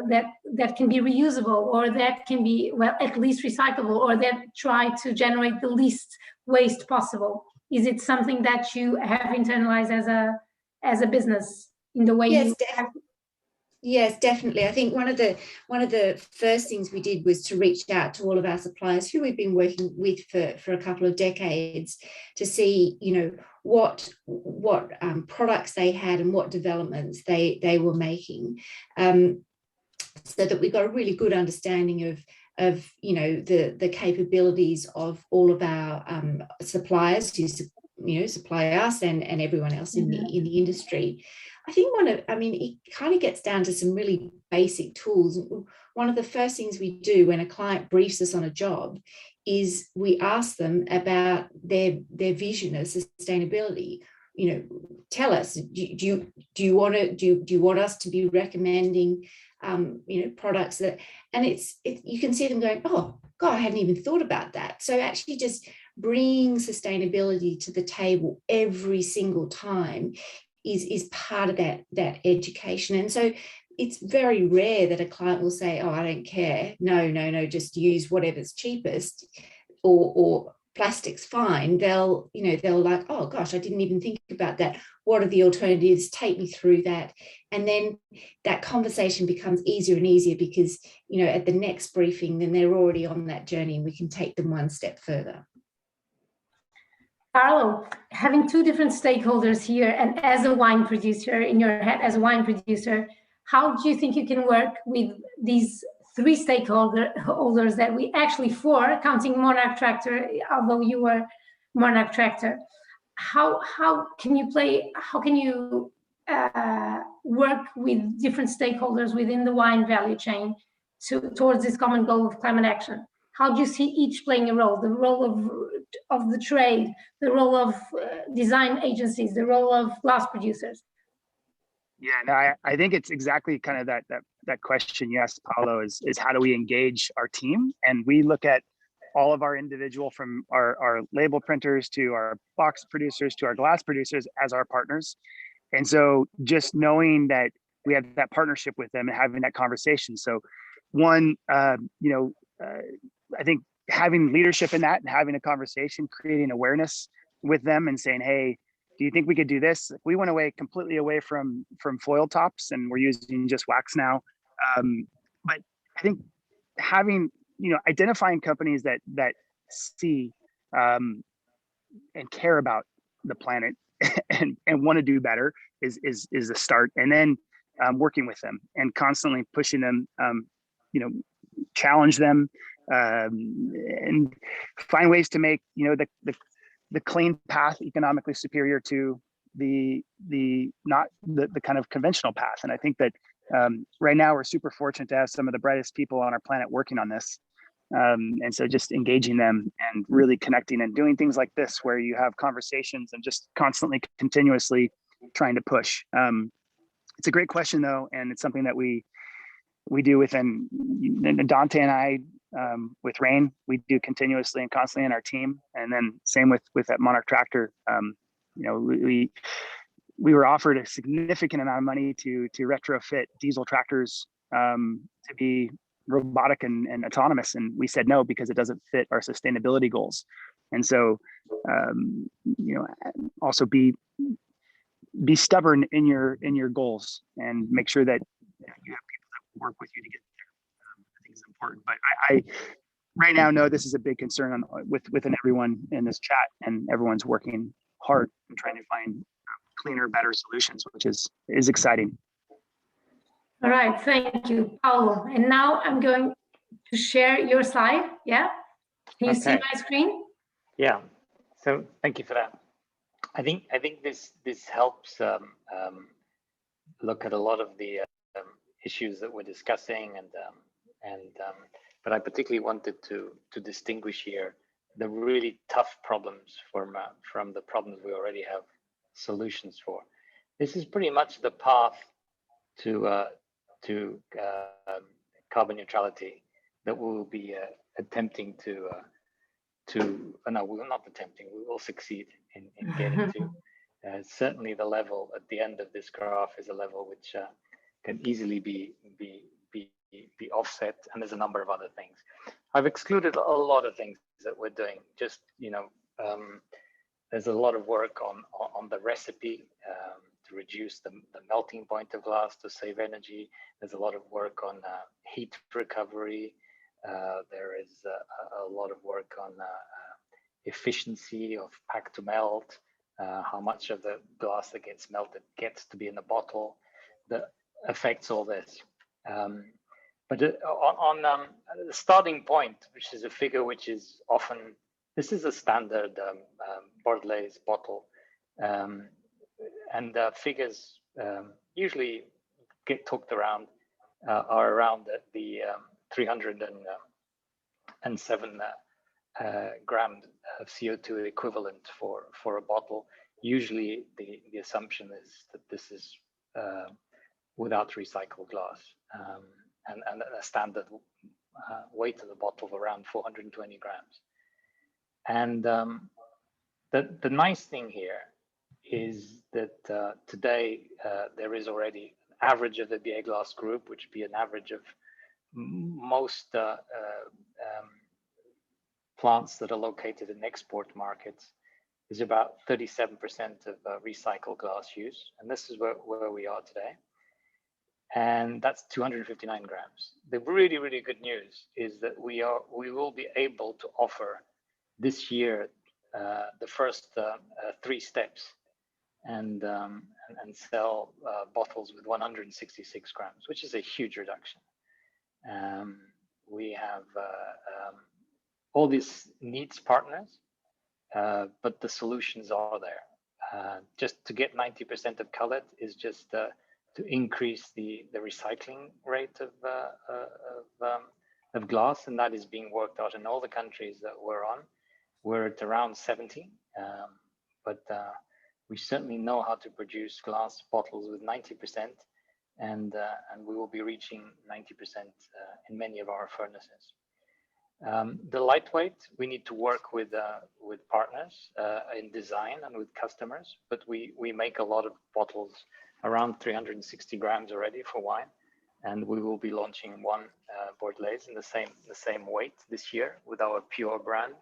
that can be reusable, or that can be, well, at least recyclable, or that try to generate the least waste possible? Is it something that you have internalized as a business in the way you act? Yes, definitely. I think one of the first things we did was to reach out to all of our suppliers who we've been working with for a couple of decades, to see, what products they had and what developments they were making, so that we got a really good understanding of the capabilities of all of our suppliers who supply us and everyone else in the industry. I think it kind of gets down to some really basic tools. One of the first things we do when a client briefs us on a job is we ask them about their vision of sustainability. Tell us, do you want us to be recommending products that, and you can see them going, oh God, I hadn't even thought about that. So actually just bringing sustainability to the table every single time is part of that education. And so it's very rare that a client will say, oh, I don't care. No, just use whatever's cheapest, or plastic's fine. They'll like, oh gosh, I didn't even think about that. What are the alternatives? Take me through that. And then that conversation becomes easier and easier because, at the next briefing, then they're already on that journey and we can take them one step further. Carlo, having 2 different stakeholders here, and as a wine producer, in your head as a wine producer, how do you think you can work with these 3 stakeholders that we actually 4, counting Monarch Tractor, although you were Monarch Tractor? How can you work with different stakeholders within the wine value chain towards this common goal of climate action? How do you see each playing a role? The role of the trade, the role of design agencies, the role of glass producers? Yeah, no, I think it's exactly kind of that question you asked, Paulo, is how do we engage our team? And we look at all of our individual, from our label printers to our box producers to our glass producers, as our partners. And so just knowing that we have that partnership with them and having that conversation. So one, I think having leadership in that and having a conversation, creating awareness with them and saying, hey, do you think we could do this? We went completely away from foil tops, and we're using just wax now. But I think identifying companies that see and care about the planet and want to do better is the start. And then working with them and constantly pushing them, challenge them, and find ways to make the clean path economically superior to the not the kind of conventional path. And I think that right now we're super fortunate to have some of the brightest people on our planet working on this. And so just engaging them and really connecting and doing things like this, where you have conversations and just constantly, continuously trying to push. It's a great question though. And it's something that we do within Dante and I, with Rain, we do continuously and constantly in our team. And then same with that Monarch tractor. We were offered a significant amount of money to retrofit diesel tractors to be robotic and autonomous, and we said no because it doesn't fit our sustainability goals. And so also be stubborn in your goals and make sure that you have people that work with you to get there. I think it's important. But I right now know this is a big concern within everyone in this chat, and everyone's working hard and trying to find cleaner, better solutions, which is exciting. All right, thank you, Paulo. And now I'm going to share your slide. Yeah, can you see my screen? Yeah. So thank you for that. I think this helps look at a lot of the issues that we're discussing, but I particularly wanted to distinguish here the really tough problems from the problems we already have solutions for. This is pretty much the path to carbon neutrality that we will be attempting no, we will not attempting, we will succeed in getting to. Certainly the level at the end of this graph is a level which can easily be offset, and there's a number of other things. I've excluded a lot of things that we're doing. Just, there's a lot of work on the recipe to reduce the melting point of glass to save energy. There's a lot of work on heat recovery. There is a lot of work on efficiency of pack to melt, how much of the glass that gets melted gets to be in the bottle that affects all this. But on the starting point, which is a figure which is often, this is a standard Bordelaise bottle, and figures usually get talked around are around the 307 grams of CO2 equivalent for a bottle. Usually the assumption is that this is without recycled glass, and a standard weight of the bottle of around 420 grams. And the nice thing here is that today there is already an average of the BA Glass group, which would be an average of most plants that are located in export markets, is about 37% of recycled glass use. And this is where we are today. And that's 259 grams. The really, really good news is that we will be able to offer this year the first 3 steps and sell bottles with 166 grams, which is a huge reduction. We have all these needs partners, but the solutions are there. Just to get 90% of cullet is just to increase the recycling rate of glass, and that is being worked out in all the countries that we're on. We're at around 70, but we certainly know how to produce glass bottles with 90%, and we will be reaching 90% in many of our furnaces. The lightweight, we need to work with partners in design and with customers, but we make a lot of bottles around 360 grams already for wine, and we will be launching one Bordelaise in the same weight this year with our pure brand.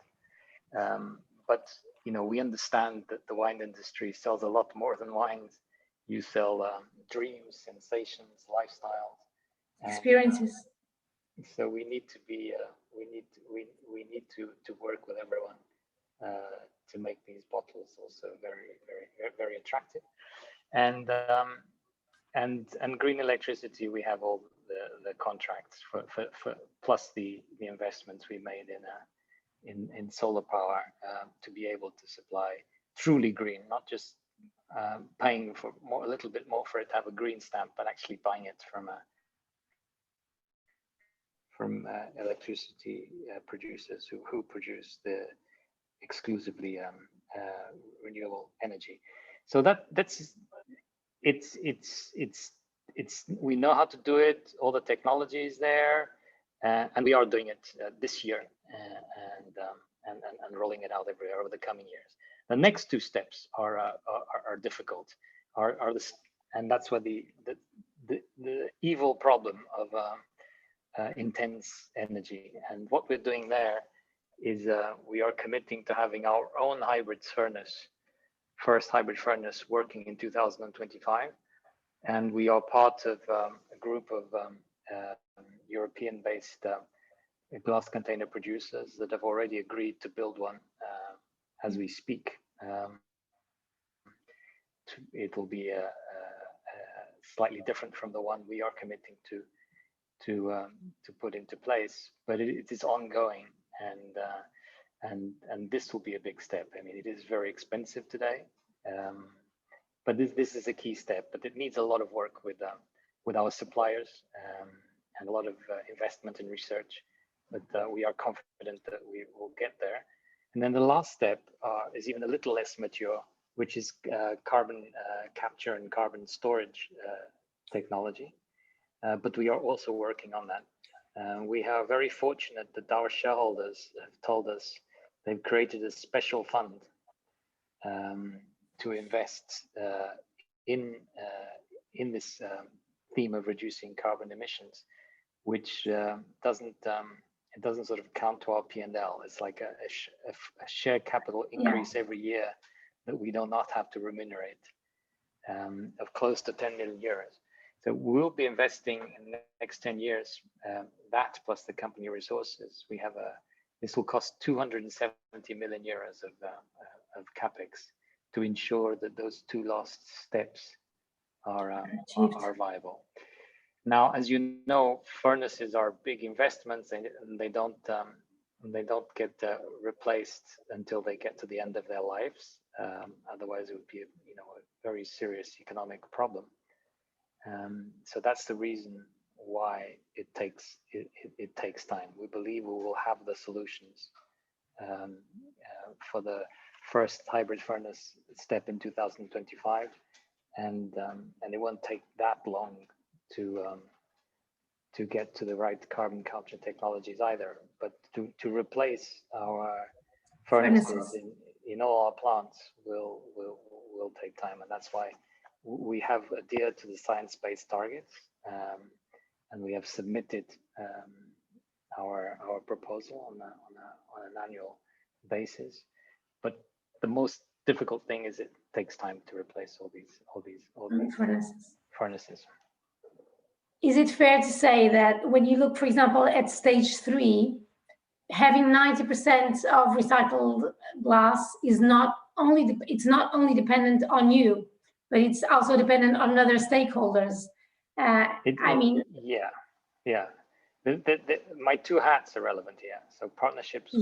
But we understand that the wine industry sells a lot more than wines. You sell dreams, sensations, lifestyles, experiences. So we need to be, we need to work with everyone to make these bottles also very, very, very attractive. And green electricity, we have all the contracts for plus the investments we made in solar power to be able to supply truly green, not just paying for a little bit more for it to have a green stamp, but actually buying it from electricity producers who produce the exclusively renewable energy. So that's we know how to do it. All the technology is there, and we are doing it this year and rolling it out everywhere over the coming years. The next two steps are difficult. And that's where the evil problem of intense energy. And what we're doing there is we are committing to having our own first hybrid furnace working in 2025. And we are part of a group of European-based glass container producers that have already agreed to build one as we speak. It will be slightly different from the one we are committing to put into place, but it is ongoing, and this will be a big step. I mean, it is very expensive today, but this is a key step. But it needs a lot of work with our suppliers and a lot of investment in research. But we are confident that we will get there. And then the last step is even a little less mature, which is carbon capture and carbon storage technology. But we are also working on that. We are very fortunate that our shareholders have told us they've created a special fund to invest in this theme of reducing carbon emissions, which doesn't sort of count to our P&L. It's like a share capital increase every year that we do not have to remunerate of close to 10 million euros. So we'll be investing in the next 10 years, that plus the company resources. This will cost 270 million euros of capex to ensure that those two last steps are viable. Now, as you know, furnaces are big investments, and they don't get replaced until they get to the end of their lives. Otherwise, it would be a very serious economic problem. So that's the reason why it takes time. We believe we will have the solutions for the first hybrid furnace step in 2025, and it won't take that long to get to the right carbon capture technologies either. But to replace our furnaces in all our plants will take time, and that's why we have adhered to the science-based targets, and we have submitted our proposal on an annual basis. But the most difficult thing is it takes time to replace all these furnaces. Is it fair to say that when you look, for example, at stage 3, having 90% of recycled glass is not only dependent on you, but it's also dependent on other stakeholders? My two hats are relevant here. So partnerships.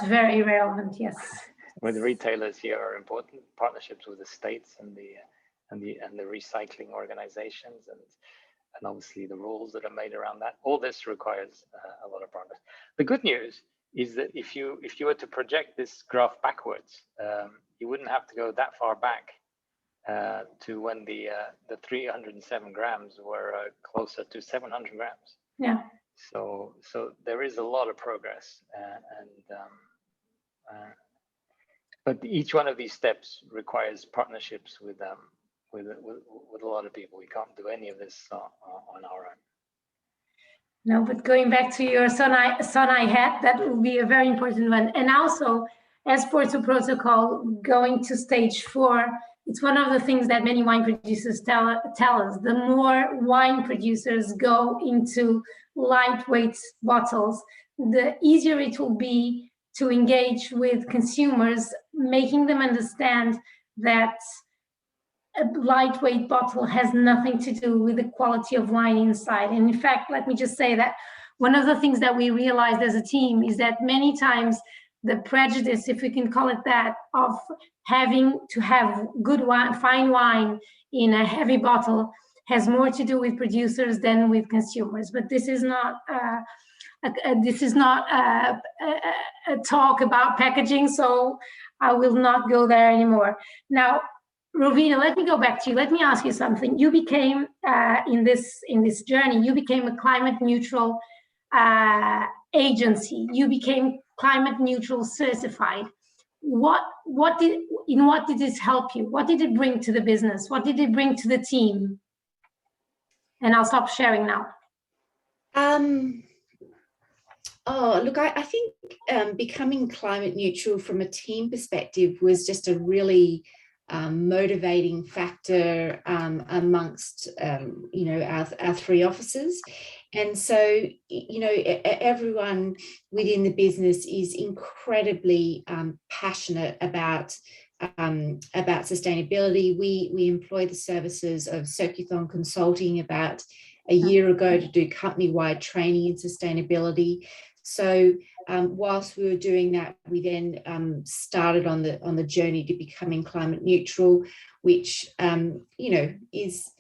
Very relevant. Yes. With retailers here are important. Partnerships with the states and the recycling organizations, and obviously the rules that are made around that. All this requires a lot of progress. The good news is that if you were to project this graph backwards, you wouldn't have to go that far back to when the 307 grams were closer to 700 grams. Yeah. So there is a lot of progress, but each one of these steps requires partnerships with a lot of people. We can't do any of this on our own. No, but going back to your Sonai hat, that will be a very important one. And also, as per to protocol, going to stage 4, it's one of the things that many wine producers tell us. The more wine producers go into lightweight bottles, the easier it will be to engage with consumers, making them understand that a lightweight bottle has nothing to do with the quality of wine inside. And in fact, let me just say that one of the things that we realized as a team is that many times the prejudice, if we can call it that, of having to have good wine, fine wine in a heavy bottle has more to do with producers than with consumers. But this is not a talk about packaging, so I will not go there anymore. Now, Rovina, let me go back to you. Let me ask you something. You became in this journey, you became a climate neutral agency. You became climate neutral certified. What did this help you? What did it bring to the business? What did it bring to the team? And I'll stop sharing now. Oh, look, I think becoming climate neutral from a team perspective was just a really motivating factor amongst our 3 officers. And so, everyone within the business is incredibly passionate about sustainability. We employ the services of Circuthon Consulting about a year ago to do company-wide training in sustainability. So whilst we were doing that, we then started on the journey to becoming climate neutral, which is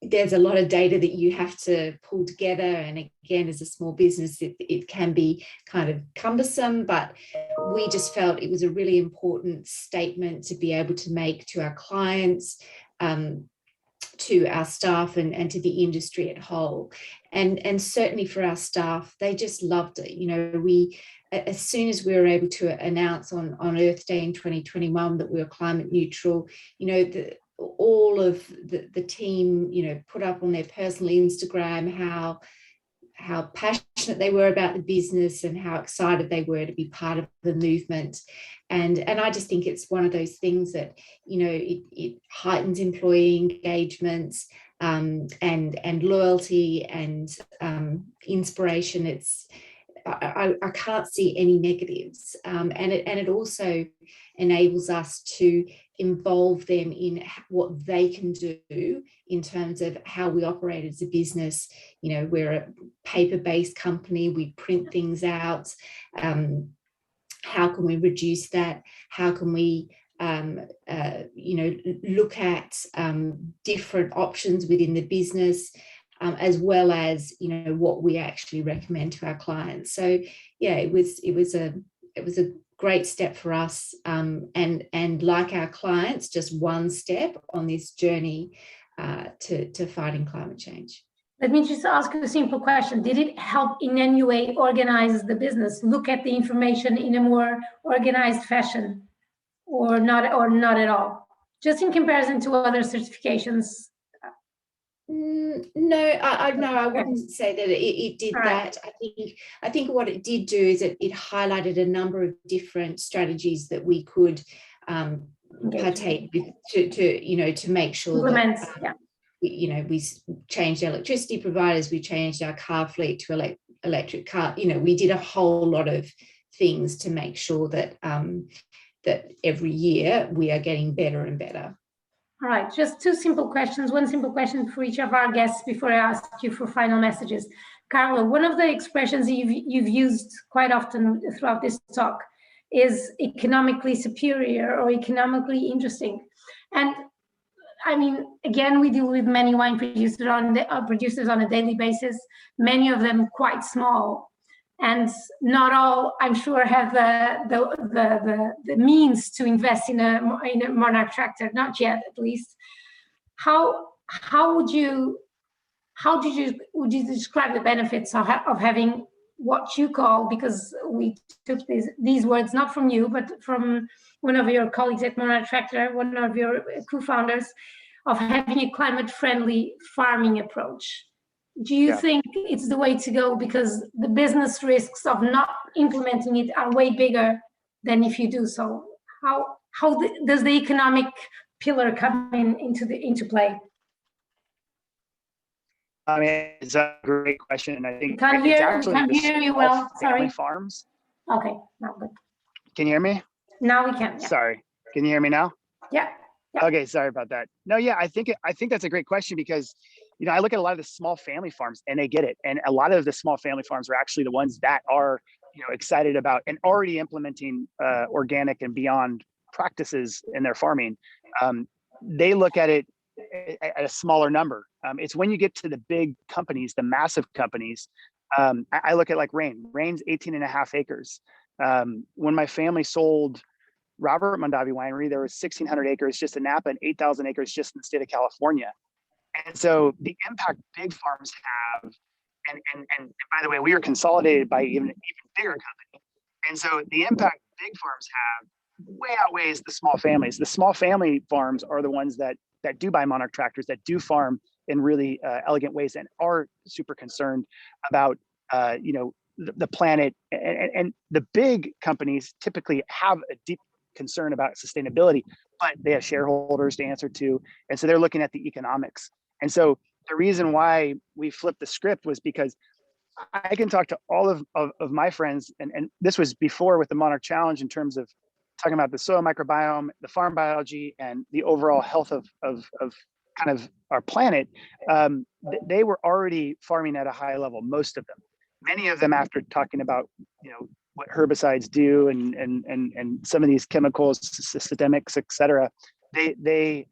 there's a lot of data that you have to pull together, and again, as a small business, it can be kind of cumbersome, but we just felt it was a really important statement to be able to make to our clients, to our staff, and to the industry at whole. And certainly for our staff, they just loved it. We, as soon as we were able to announce on Earth Day in 2021 that we were climate neutral, all of the team, put up on their personal Instagram how passionate they were about the business and how excited they were to be part of the movement. And I just think it's one of those things that, it heightens employee engagements and loyalty and inspiration. I can't see any negatives. And it also enables us to involve them in what they can do in terms of how we operate as a business. We're a paper-based company, we print things out. How can we reduce that? How can we look at different options within the business, as well as what we actually recommend to our clients. So yeah, it was a great step for us, and like our clients, just one step on this journey to fighting climate change. Let me just ask you a simple question. Did it help in any way organize the business, look at the information in a more organized fashion, or not at all? Just in comparison to other certifications. No, I wouldn't say that it did that. I think what it did do is it highlighted a number of different strategies that we could partake with to make sure that we changed electricity providers, we changed our car fleet to electric car. We did a whole lot of things to make sure that that every year we are getting better and better. All right, just 2 simple questions, one simple question for each of our guests before I ask you for final messages. Carla, one of the expressions you've used quite often throughout this talk is economically superior or economically interesting. And I mean, again, we deal with many wine producers on a daily basis, many of them quite small. And not all, I'm sure, have the means to invest in a Monarch tractor, not yet, at least. How would you describe the benefits of having what you call, because we took these words not from you, but from one of your colleagues at Monarch Tractor, one of your co-founders, of having a climate-friendly farming approach? Do you think it's the way to go, because the business risks of not implementing it are way bigger than if you do so? Does the economic pillar come into play? I mean, it's a great question. I think We can't hear you well. Sorry. Farms. Okay, now good. Can you hear me? Now we can. Yeah. Sorry. Can you hear me now? Yeah. Okay, sorry about that. No, yeah, I think that's a great question because, I look at a lot of the small family farms and they get it. And a lot of the small family farms are actually the ones that are, excited about and already implementing organic and beyond practices in their farming. They look at it at a smaller number. It's when you get to the big companies, the massive companies. I look at like Rain's 18.5 acres. When my family sold Robert Mondavi Winery, there was 1,600 acres just in Napa and 8,000 acres just in the state of California. And so the impact big farms have, and by the way, we are consolidated by even bigger company. And so the impact big farms have way outweighs the small families. The small family farms are the ones that do buy Monarch tractors, that do farm in really elegant ways and are super concerned about, the planet. And the big companies typically have a deep concern about sustainability, but they have shareholders to answer to. And so they're looking at the economics. And so the reason why we flipped the script was because I can talk to all of my friends, and this was before with the Monarch Challenge in terms of talking about the soil microbiome, the farm biology, and the overall health of kind of our planet. They were already farming at a high level, most of them. Many of them, after talking about what herbicides do and some of these chemicals, systemics, et cetera, they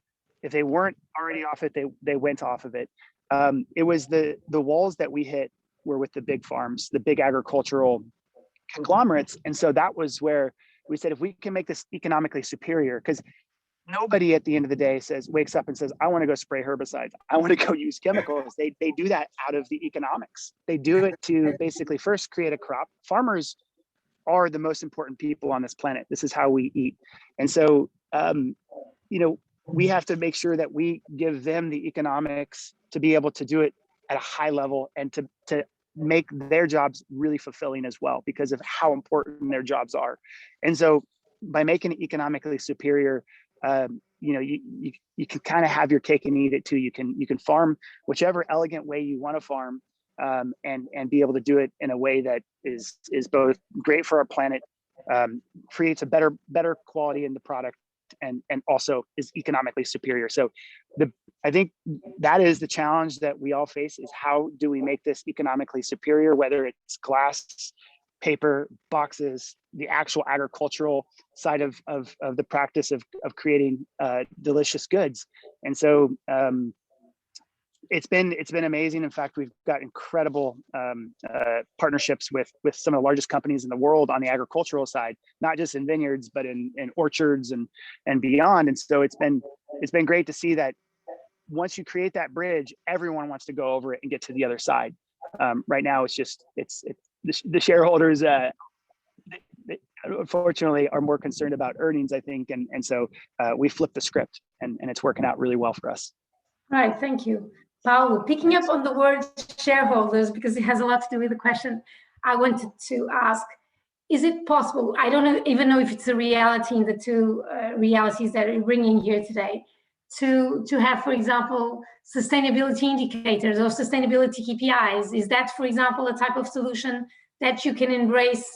if they weren't already off it, they went off of it. It was the walls that we hit were with the big farms, the big agricultural conglomerates. And so that was where we said, if we can make this economically superior, because nobody at the end of the day wakes up and says, I want to go spray herbicides, I want to go use chemicals. They do that out of the economics. They do it to basically first create a crop. Farmers are the most important people on this planet. This is how we eat. And so, we have to make sure that we give them the economics to be able to do it at a high level and to make their jobs really fulfilling as well, because of how important their jobs are. And so by making it economically superior, you can kind of have your cake and eat it too. You can farm whichever elegant way you want to farm, and be able to do it in a way that is both great for our planet, creates a better quality in the product, and also is economically superior. So I think that is the challenge that we all face, is how do we make this economically superior, whether it's glass, paper, boxes, the actual agricultural side of the practice of creating delicious goods. And so it's been amazing. In fact, we've got incredible partnerships with some of the largest companies in the world on the agricultural side, not just in vineyards, but in orchards and beyond. And so it's been great to see that once you create that bridge, everyone wants to go over it and get to the other side. Right now, it's the shareholders, they unfortunately are more concerned about earnings, I think. And so we flipped the script, and it's working out really well for us. Right, thank you. Paulo, picking up on the word shareholders, because it has a lot to do with the question I wanted to ask, is it possible, I don't even know if it's a reality in the two realities that we're bringing here today, to have, for example, sustainability indicators or sustainability KPIs? Is that, for example, a type of solution that you can embrace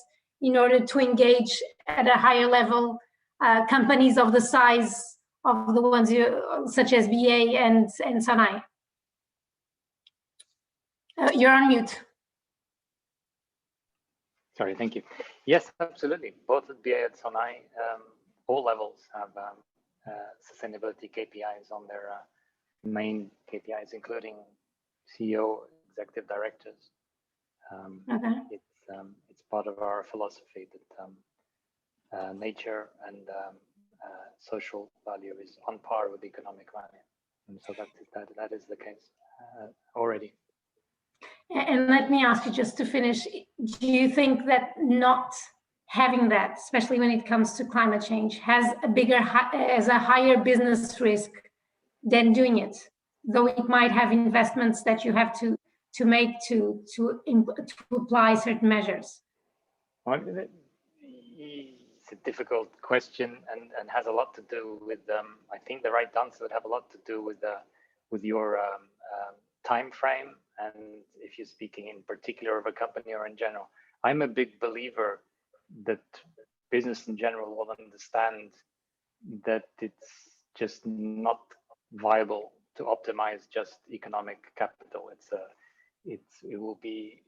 in order to engage at a higher level companies of the size of the ones such as BA and Sanai? You're on mute. Sorry, thank you. Yes, absolutely. Both at BA and Sanai, all levels have sustainability KPIs on their main KPIs, including CEO, executive directors. It's part of our philosophy that nature and social value is on par with economic value, and so that is the case already. And let me ask you, just to finish, do you think that not having that, especially when it comes to climate change, has a higher business risk than doing it, though it might have investments that you have to make to apply certain measures? Well, it's a difficult question and has a lot to do with I think the right answer would have a lot to do with your time frame, and if you're speaking in particular of a company or in general. I'm a big believer that business in general will understand that it's just not viable to optimize just economic capital. It will be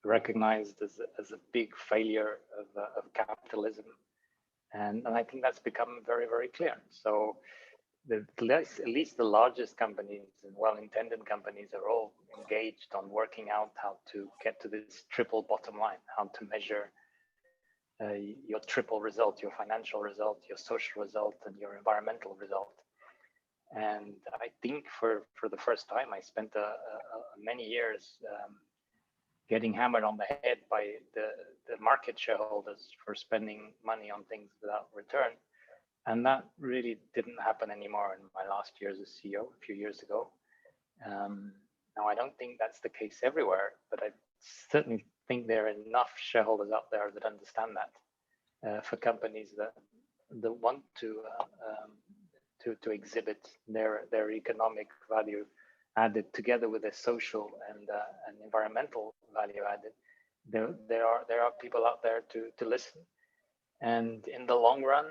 recognized as a big failure of capitalism, and I think that's become very, very clear. So at least the largest companies and well-intended companies are all engaged on working out how to get to this triple bottom line, how to measure your triple result, your financial result, your social result, and your environmental result. And I think for the first time, I spent many years getting hammered on the head by the market shareholders for spending money on things without return. And that really didn't happen anymore in my last year as a CEO a few years ago. Now, I don't think that's the case everywhere, but I certainly think there are enough shareholders out there that understand that for companies that want to exhibit their economic value added together with a social and environmental value added. There are people out there to listen, and in the long run,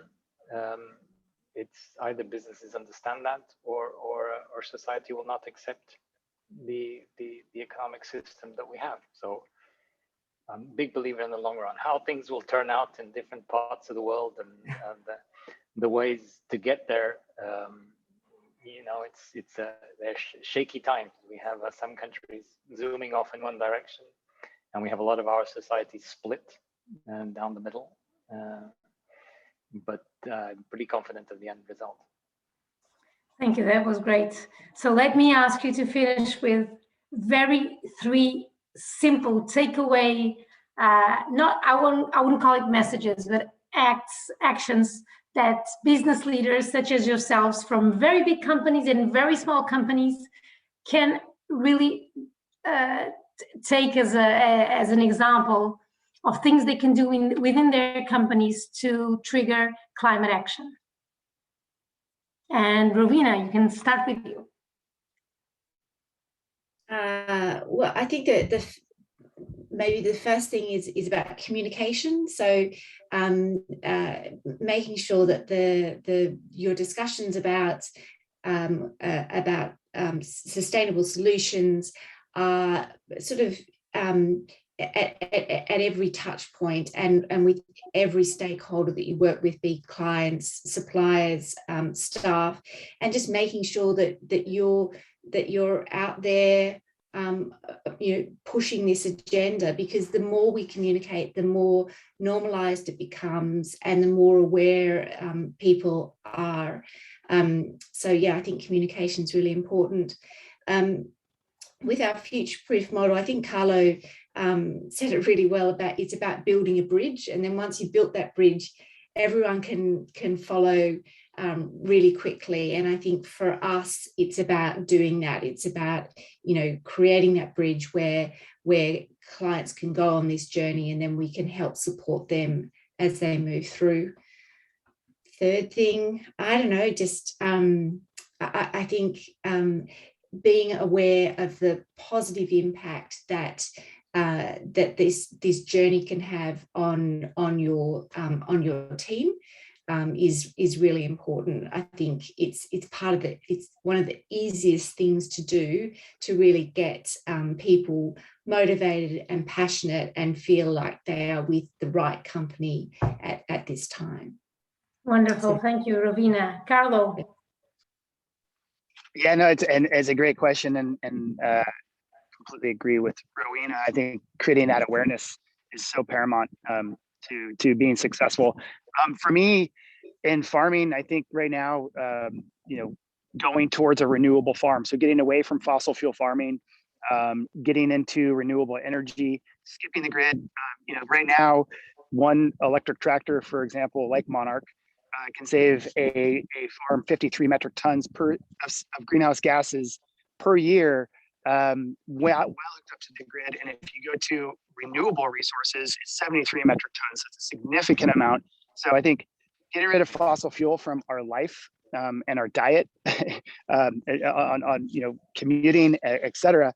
it's either businesses understand that or society will not accept the economic system that we have. So I'm a big believer in the long run. How things will turn out in different parts of the world and the ways to get there, they're shaky times. We have some countries zooming off in one direction, and we have a lot of our society split down the middle. But I'm pretty confident of the end result. Thank you. That was great. So let me ask you to finish with three simple takeaway. I wouldn't call it messages, but actions that business leaders such as yourselves from very big companies and very small companies can really take as an example of things they can do within their companies to trigger climate action. And Rovina, you can start with you. Well, I think that maybe the first thing is about communication. So making sure that your discussions about sustainable solutions are sort of at every touch point and with every stakeholder that you work with, be clients, suppliers, staff, and just making sure that you're out there pushing this agenda, because the more we communicate, the more normalized it becomes and the more aware people are. So yeah, I think communication is really important. With our future-proof model, I think Carlo said it really well it's about building a bridge, and then once you've built that bridge, everyone can follow really quickly. And I think for us, it's about doing that. It's about creating that bridge where clients can go on this journey, and then we can help support them as they move through. Third thing, I don't know, just I think being aware of the positive impact that this journey can have on your team is really important. I think it's one of the easiest things to do to really get people motivated and passionate and feel like they are with the right company at this time. Wonderful. Thank you, Rovina. Carlo. Yeah, no, it's a great question, and completely agree with Rowena. I think creating that awareness is so paramount to being successful. For me, in farming, I think right now, going towards a renewable farm, so getting away from fossil fuel farming, getting into renewable energy, skipping the grid. Right now, one electric tractor, for example, like Monarch, can save a farm 53 metric tons of greenhouse gases per year well hooked up to the grid. And if you go to renewable resources, it's 73 metric tons. So it's a significant amount. So I think getting rid of fossil fuel from our life and our diet, on commuting, et cetera,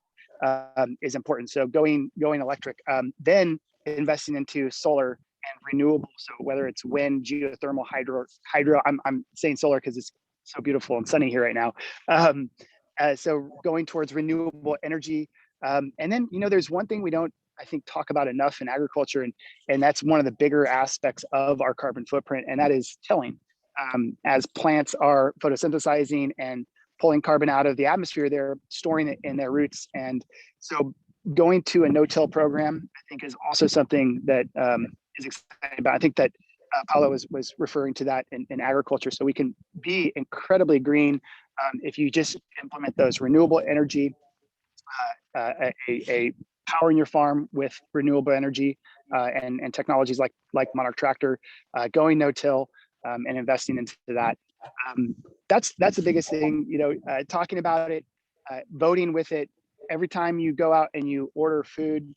is important. So going electric, then investing into solar and renewable. So whether it's wind, geothermal, hydro, I'm saying solar because it's so beautiful and sunny here right now. So going towards renewable energy. And then, there's one thing we don't, I think, talk about enough in agriculture, and that's one of the bigger aspects of our carbon footprint, and that is tilling. As plants are photosynthesizing and pulling carbon out of the atmosphere, they're storing it in their roots. And so going to a no-till program, I think, is also something that is exciting about. I think that Paulo was referring to that in agriculture. So we can be incredibly green if you just implement those renewable energy, a powering your farm with renewable energy and technologies like Monarch Tractor, going no-till and investing into that. That's the biggest thing. Talking about it, voting with it. Every time you go out and you order food,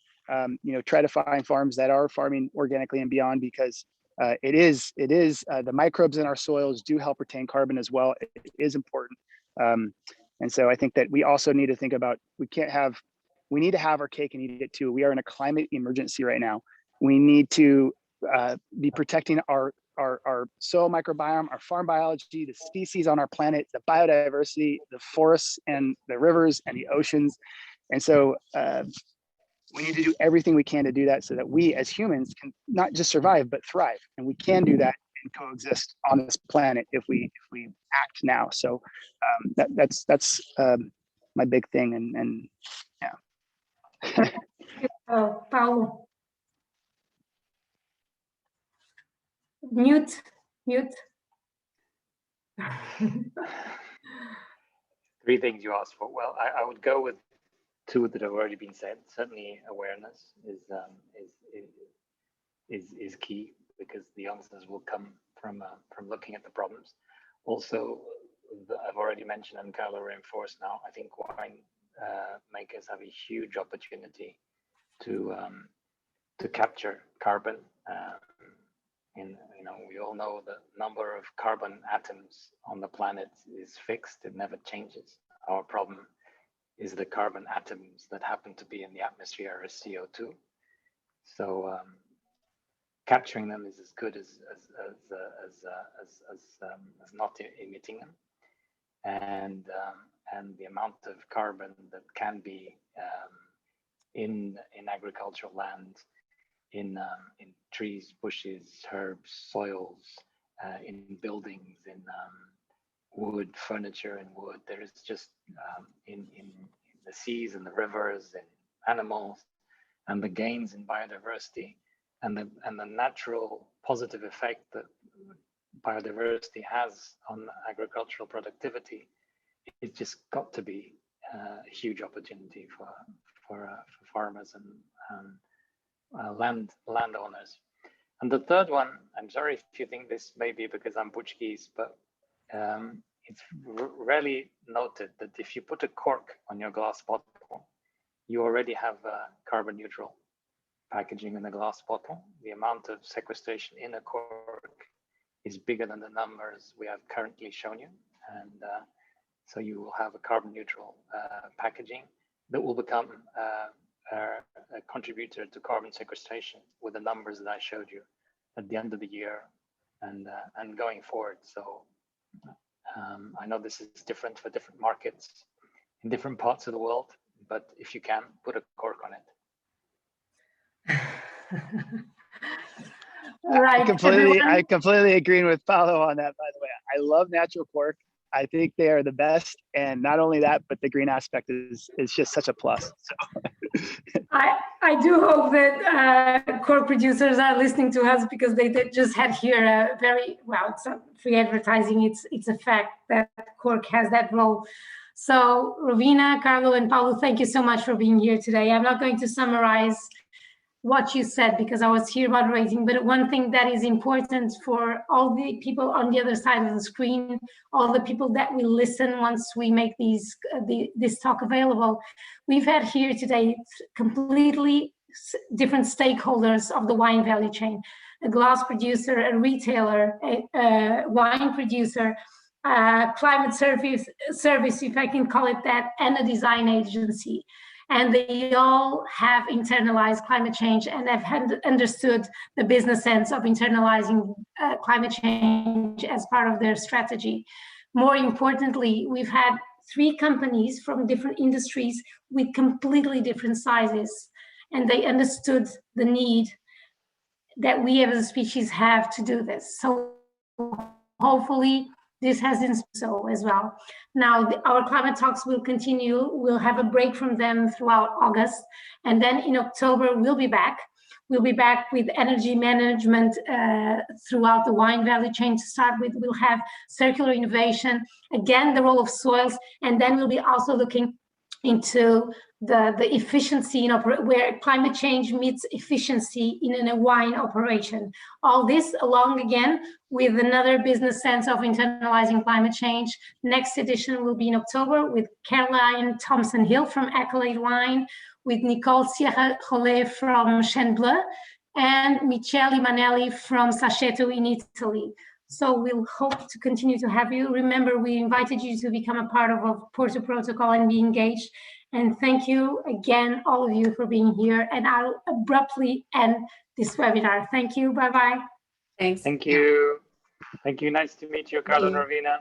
try to find farms that are farming organically and beyond, because it is the microbes in our soils do help retain carbon as well. It is important. And so I think that we also need to think about, we need to have our cake and eat it too. We are in a climate emergency right now. We need to be protecting our soil microbiome, our farm biology, the species on our planet, the biodiversity, the forests and the rivers and the oceans. And so we need to do everything we can to do that, so that we as humans can not just survive, but thrive. And we can do that and coexist on this planet if we act now. So that's my big thing. And yeah. Paulo. Mute. Three things you asked for. Well, I would go with two that have already been said. Certainly, awareness is key, because the answers will come from looking at the problems. Also, I've already mentioned, and Carlo reinforced now, I think wine makers have a huge opportunity to capture carbon. We all know the number of carbon atoms on the planet is fixed; it never changes. Our problem is the carbon atoms that happen to be in the atmosphere as CO2. So capturing them is as good as not emitting them, and the amount of carbon that can be in agricultural land, in trees, bushes, herbs, soils, in buildings, in wood, furniture and wood. There is just in the seas and the rivers and animals, and the gains in biodiversity, and the natural positive effect that biodiversity has on agricultural productivity. It's just got to be a huge opportunity for farmers and landowners. And the third one, I'm sorry if you think this may be because I'm Portuguese, but it's rarely noted that if you put a cork on your glass bottle, you already have carbon neutral packaging in the glass bottle. The amount of sequestration in a cork is bigger than the numbers we have currently shown you. And so you will have a carbon neutral packaging that will become a contributor to carbon sequestration with the numbers that I showed you at the end of the year and going forward. So I know this is different for different markets in different parts of the world, but if you can, put a cork on it. Right. I completely agree with Paulo on that, by the way. I love natural cork. I think they are the best, and not only that, but the green aspect is just such a plus. So. I do hope that cork producers are listening to us, because they just had here a very, well, it's not free advertising. It's a fact that cork has that role. So Rovina, Carlo, and Paulo, thank you so much for being here today. I'm not going to summarize what you said, because I was here moderating, but one thing that is important for all the people on the other side of the screen, all the people that will listen once we make this talk available, we've had here today completely different stakeholders of the wine value chain: a glass producer, a retailer, a wine producer, climate service, if I can call it that, and a design agency. And they all have internalized climate change and have understood the business sense of internalizing climate change as part of their strategy. More importantly, we've had 3 companies from different industries with completely different sizes, and they understood the need that we as a species have to do this. So hopefully this has been so as well. Now, our climate talks will continue. We'll have a break from them throughout August. And then in October, we'll be back. We'll be back with energy management throughout the wine value chain to start with. We'll have circular innovation, again, the role of soils. And then we'll be also looking into the efficiency in where climate change meets efficiency in a wine operation. All this along again with another business sense of internalizing climate change. Next edition will be in October with Caroline Thompson-Hill from Accolade Wine, with Nicole Sierra Rollet from Chêne Bleu, and Michele Imanelli from Saceto in Italy. So we'll hope to continue to have you. Remember, we invited you to become a part of a Porto Protocol and be engaged. And thank you again, all of you, for being here. And I'll abruptly end this webinar. Thank you. Bye-bye. Thanks. Thank you. Thank you. Nice to meet you, Carla and Ravina.